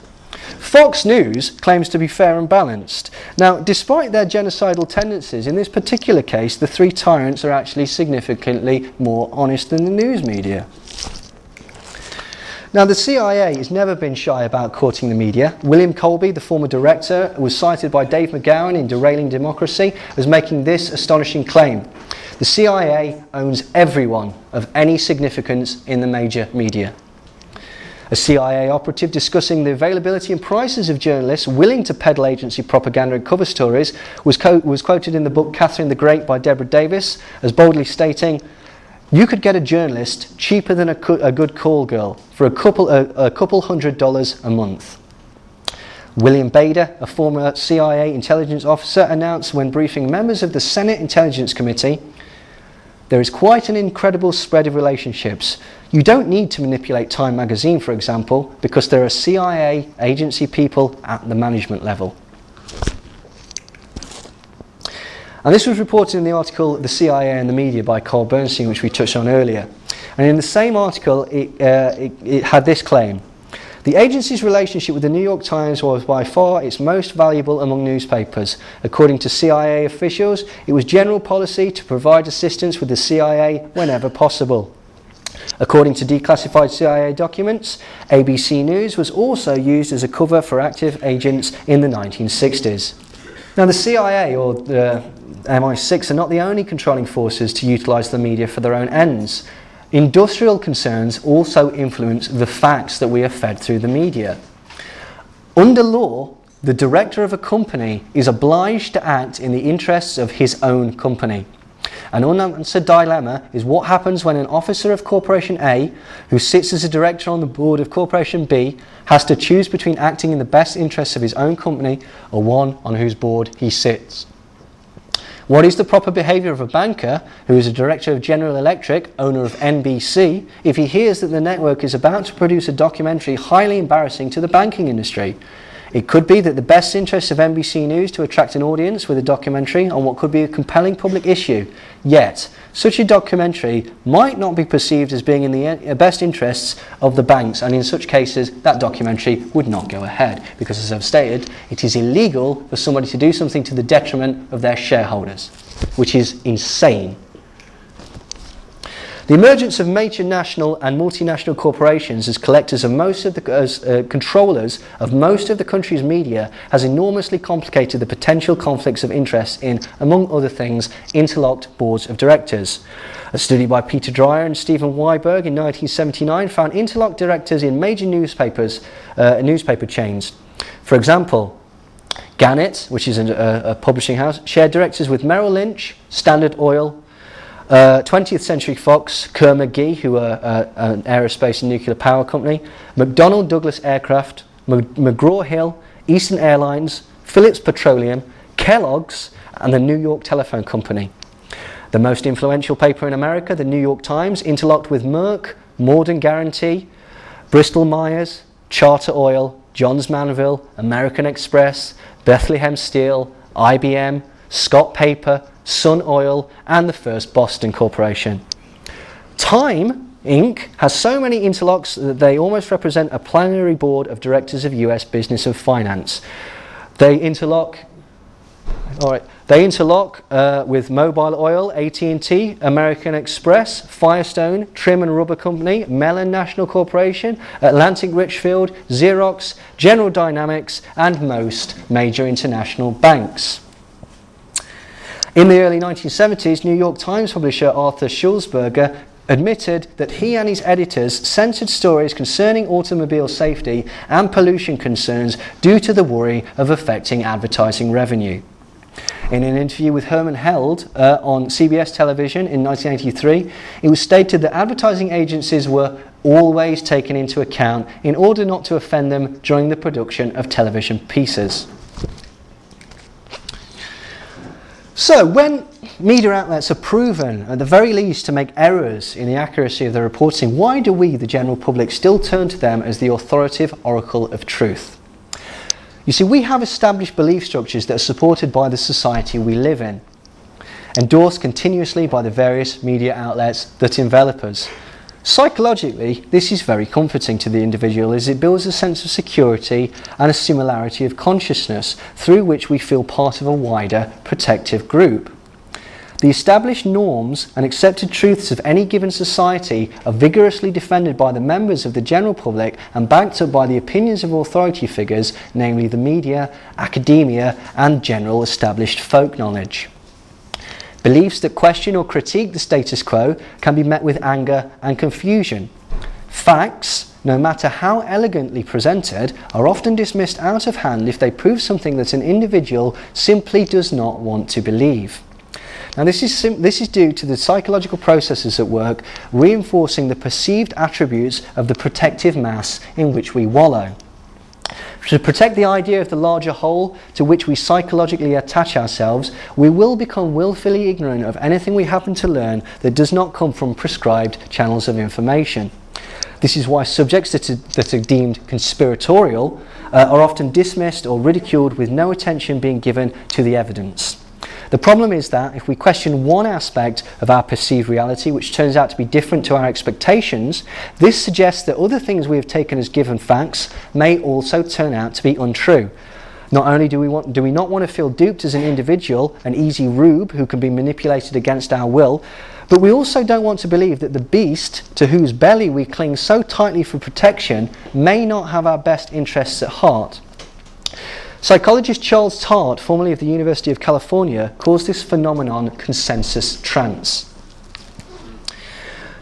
Fox News claims to be fair and balanced. Now, despite their genocidal tendencies, in this particular case, the three tyrants are actually significantly more honest than the news media. Now, the CIA has never been shy about courting the media. William Colby, the former director, was cited by Dave McGowan in Derailing Democracy as making this astonishing claim: the CIA owns everyone of any significance in the major media. A CIA operative discussing the availability and prices of journalists willing to peddle agency propaganda and cover stories was quoted in the book Catherine the Great by Deborah Davis as boldly stating, "You could get a journalist cheaper than a good call girl for a couple $100 a month." William Bader, a former CIA intelligence officer, announced when briefing members of the Senate Intelligence Committee, "There is quite an incredible spread of relationships. You don't need to manipulate Time magazine, for example, because there are CIA agency people at the management level." And this was reported in the article "The CIA and the Media" by Carl Bernstein, which we touched on earlier. And in the same article, it had this claim: "The agency's relationship with the New York Times was by far its most valuable among newspapers. According to CIA officials, it was general policy to provide assistance with the CIA whenever possible. According to declassified CIA documents, ABC News was also used as a cover for active agents in the 1960s. Now, the CIA or the MI6 are not the only controlling forces to utilise the media for their own ends. Industrial concerns also influence the facts that we are fed through the media. Under law, the director of a company is obliged to act in the interests of his own company. An unanswered dilemma is what happens when an officer of Corporation A, who sits as a director on the board of Corporation B, has to choose between acting in the best interests of his own company or one on whose board he sits. What is the proper behaviour of a banker who is a director of General Electric, owner of NBC, if he hears that the network is about to produce a documentary highly embarrassing to the banking industry? It could be that the best interests of NBC News to attract an audience with a documentary on what could be a compelling public issue. Yet, such a documentary might not be perceived as being in the best interests of the banks, and in such cases, that documentary would not go ahead, because as I've stated, it is illegal for somebody to do something to the detriment of their shareholders, which is insane. The emergence of major national and multinational corporations as collectors of controllers of most of the country's media has enormously complicated the potential conflicts of interest in, among other things, interlocked boards of directors. A study by Peter Dreyer and Stephen Weiberg in 1979 found interlocked directors in major newspaper chains. For example, Gannett, which is a publishing house, shared directors with Merrill Lynch, Standard Oil, 20th Century Fox, Kerr McGee, who are an aerospace and nuclear power company, McDonnell Douglas Aircraft, McGraw-Hill, Eastern Airlines, Phillips Petroleum, Kellogg's, and the New York Telephone Company. The most influential paper in America, the New York Times, interlocked with Merck, Morden Guarantee, Bristol Myers, Charter Oil, Johns Manville, American Express, Bethlehem Steel, IBM, Scott Paper, Sun Oil, and the First Boston Corporation. Time, Inc. has so many interlocks that they almost represent a plenary board of directors of US business and finance. They interlock with Mobil Oil, AT&T, American Express, Firestone, Trim and Rubber Company, Mellon National Corporation, Atlantic Richfield, Xerox, General Dynamics, and most major international banks. In the early 1970s, New York Times publisher Arthur Schulzberger admitted that he and his editors censored stories concerning automobile safety and pollution concerns due to the worry of affecting advertising revenue. In an interview with Herman Held on CBS television in 1983, it was stated that advertising agencies were always taken into account in order not to offend them during the production of television pieces. So, when media outlets are proven, at the very least, to make errors in the accuracy of their reporting, why do we, the general public, still turn to them as the authoritative oracle of truth? You see, we have established belief structures that are supported by the society we live in. endorsed continuously by the various media outlets that envelop us. Psychologically, this is very comforting to the individual as it builds a sense of security and a similarity of consciousness through which we feel part of a wider protective group. The established norms and accepted truths of any given society are vigorously defended by the members of the general public and backed up by the opinions of authority figures, namely the media, academia, and general established folk knowledge. Beliefs that question or critique the status quo can be met with anger and confusion. Facts, no matter how elegantly presented, are often dismissed out of hand if they prove something that an individual simply does not want to believe. Now this is due to the psychological processes at work reinforcing the perceived attributes of the protective mass in which we wallow. To protect the idea of the larger whole to which we psychologically attach ourselves, we will become willfully ignorant of anything we happen to learn that does not come from prescribed channels of information. This is why subjects that are deemed conspiratorial are often dismissed or ridiculed with no attention being given to the evidence. The problem is that if we question one aspect of our perceived reality which turns out to be different to our expectations, this suggests that other things we have taken as given facts may also turn out to be untrue. Not only do we not want to feel duped as an individual, an easy rube who can be manipulated against our will, but we also don't want to believe that the beast to whose belly we cling so tightly for protection may not have our best interests at heart. Psychologist Charles Tart, formerly of the University of California, calls this phenomenon consensus trance.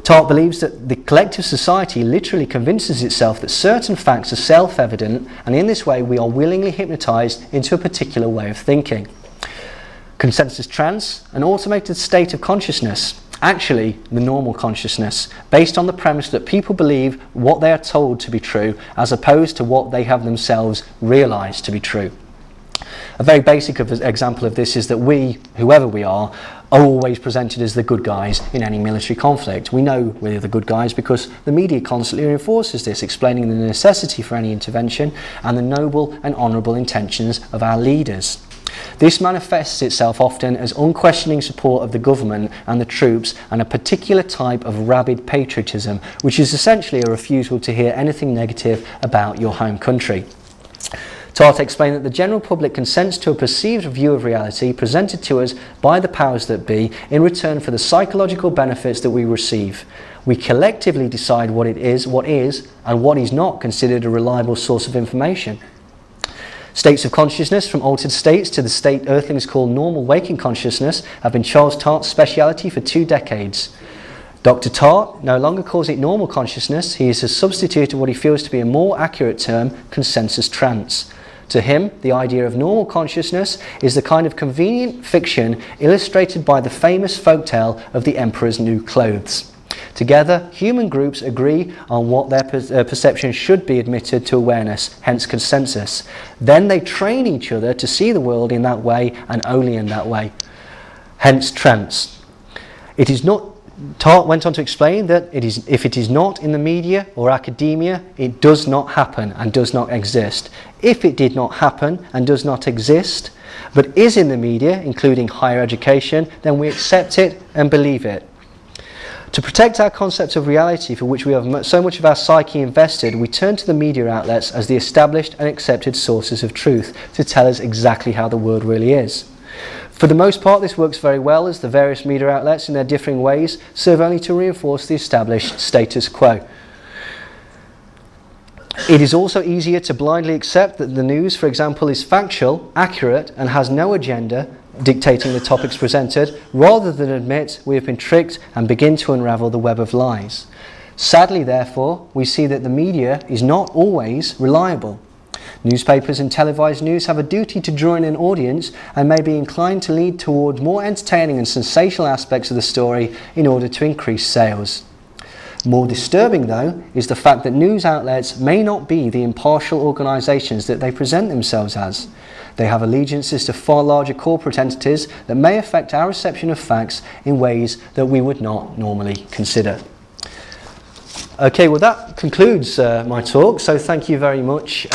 Tart believes that the collective society literally convinces itself that certain facts are self-evident, and in this way we are willingly hypnotized into a particular way of thinking. Consensus trance, an automated state of consciousness, actually the normal consciousness, based on the premise that people believe what they are told to be true as opposed to what they have themselves realized to be true. A very basic example of this is that we, whoever we are always presented as the good guys in any military conflict. We know we're the good guys because the media constantly reinforces this, explaining the necessity for any intervention and the noble and honourable intentions of our leaders. This manifests itself often as unquestioning support of the government and the troops and a particular type of rabid patriotism, which is essentially a refusal to hear anything negative about your home country. Tart explained that the general public consents to a perceived view of reality presented to us by the powers that be in return for the psychological benefits that we receive. We collectively decide what is and what is not considered a reliable source of information. States of consciousness, from altered states to the state earthlings call normal waking consciousness, have been Charles Tart's speciality for 2 decades. Dr. Tart no longer calls it normal consciousness. He has substituted what he feels to be a more accurate term, consensus trance. To him, the idea of normal consciousness is the kind of convenient fiction illustrated by the famous folktale of the Emperor's New Clothes. Together, human groups agree on what their perception should be admitted to awareness, hence consensus. Then they train each other to see the world in that way and only in that way, hence trance. It is not. Tart went on to explain that if it is not in the media or academia, it does not happen and does not exist. If it did not happen and does not exist, but is in the media, including higher education, then we accept it and believe it. To protect our concept of reality, for which we have so much of our psyche invested, we turn to the media outlets as the established and accepted sources of truth to tell us exactly how the world really is. For the most part, this works very well, as the various media outlets, in their differing ways, serve only to reinforce the established status quo. It is also easier to blindly accept that the news, for example, is factual, accurate, and has no agenda dictating the topics presented, rather than admit we have been tricked and begin to unravel the web of lies. Sadly, therefore, we see that the media is not always reliable. Newspapers and televised news have a duty to draw in an audience and may be inclined to lead toward more entertaining and sensational aspects of the story in order to increase sales. More disturbing, though, is the fact that news outlets may not be the impartial organisations that they present themselves as. They have allegiances to far larger corporate entities that may affect our reception of facts in ways that we would not normally consider. Okay, well that concludes my talk, so thank you very much.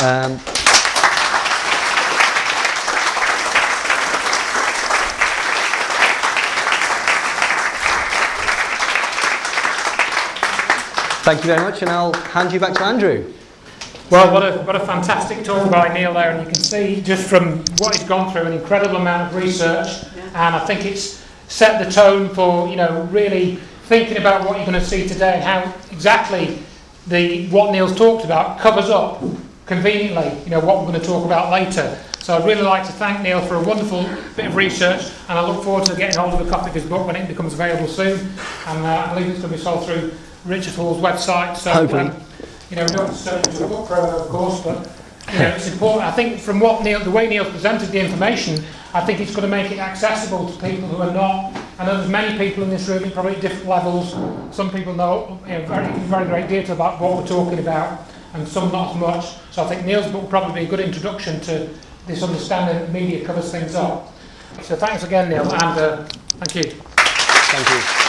Thank you very much, and I'll hand you back to Andrew. Well, what a fantastic talk by Neil there, and you can see just from what he's gone through an incredible amount of research, and I think it's set the tone for, you know, really thinking about what you're going to see today, and how exactly what Neil's talked about covers up conveniently, you know, what we're going to talk about later. So I'd really like to thank Neil for a wonderful bit of research, and I look forward to getting hold of a copy of his book when it becomes available soon, and I believe it's going to be sold through Richard Hall's website. So, hopefully. you know, we don't have to turn it into a book promo, of course, but you know, it's important. I think from what the way Neil presented the information, I think it's going to make it accessible to people who are not. I know there's many people in this room, probably at different levels. Some people know, you know, very great deal about what we're talking about, and some not as much. So I think Neil's book will probably be a good introduction to this understanding that media covers things up. So thanks again, Neil, and thank you. Thank you.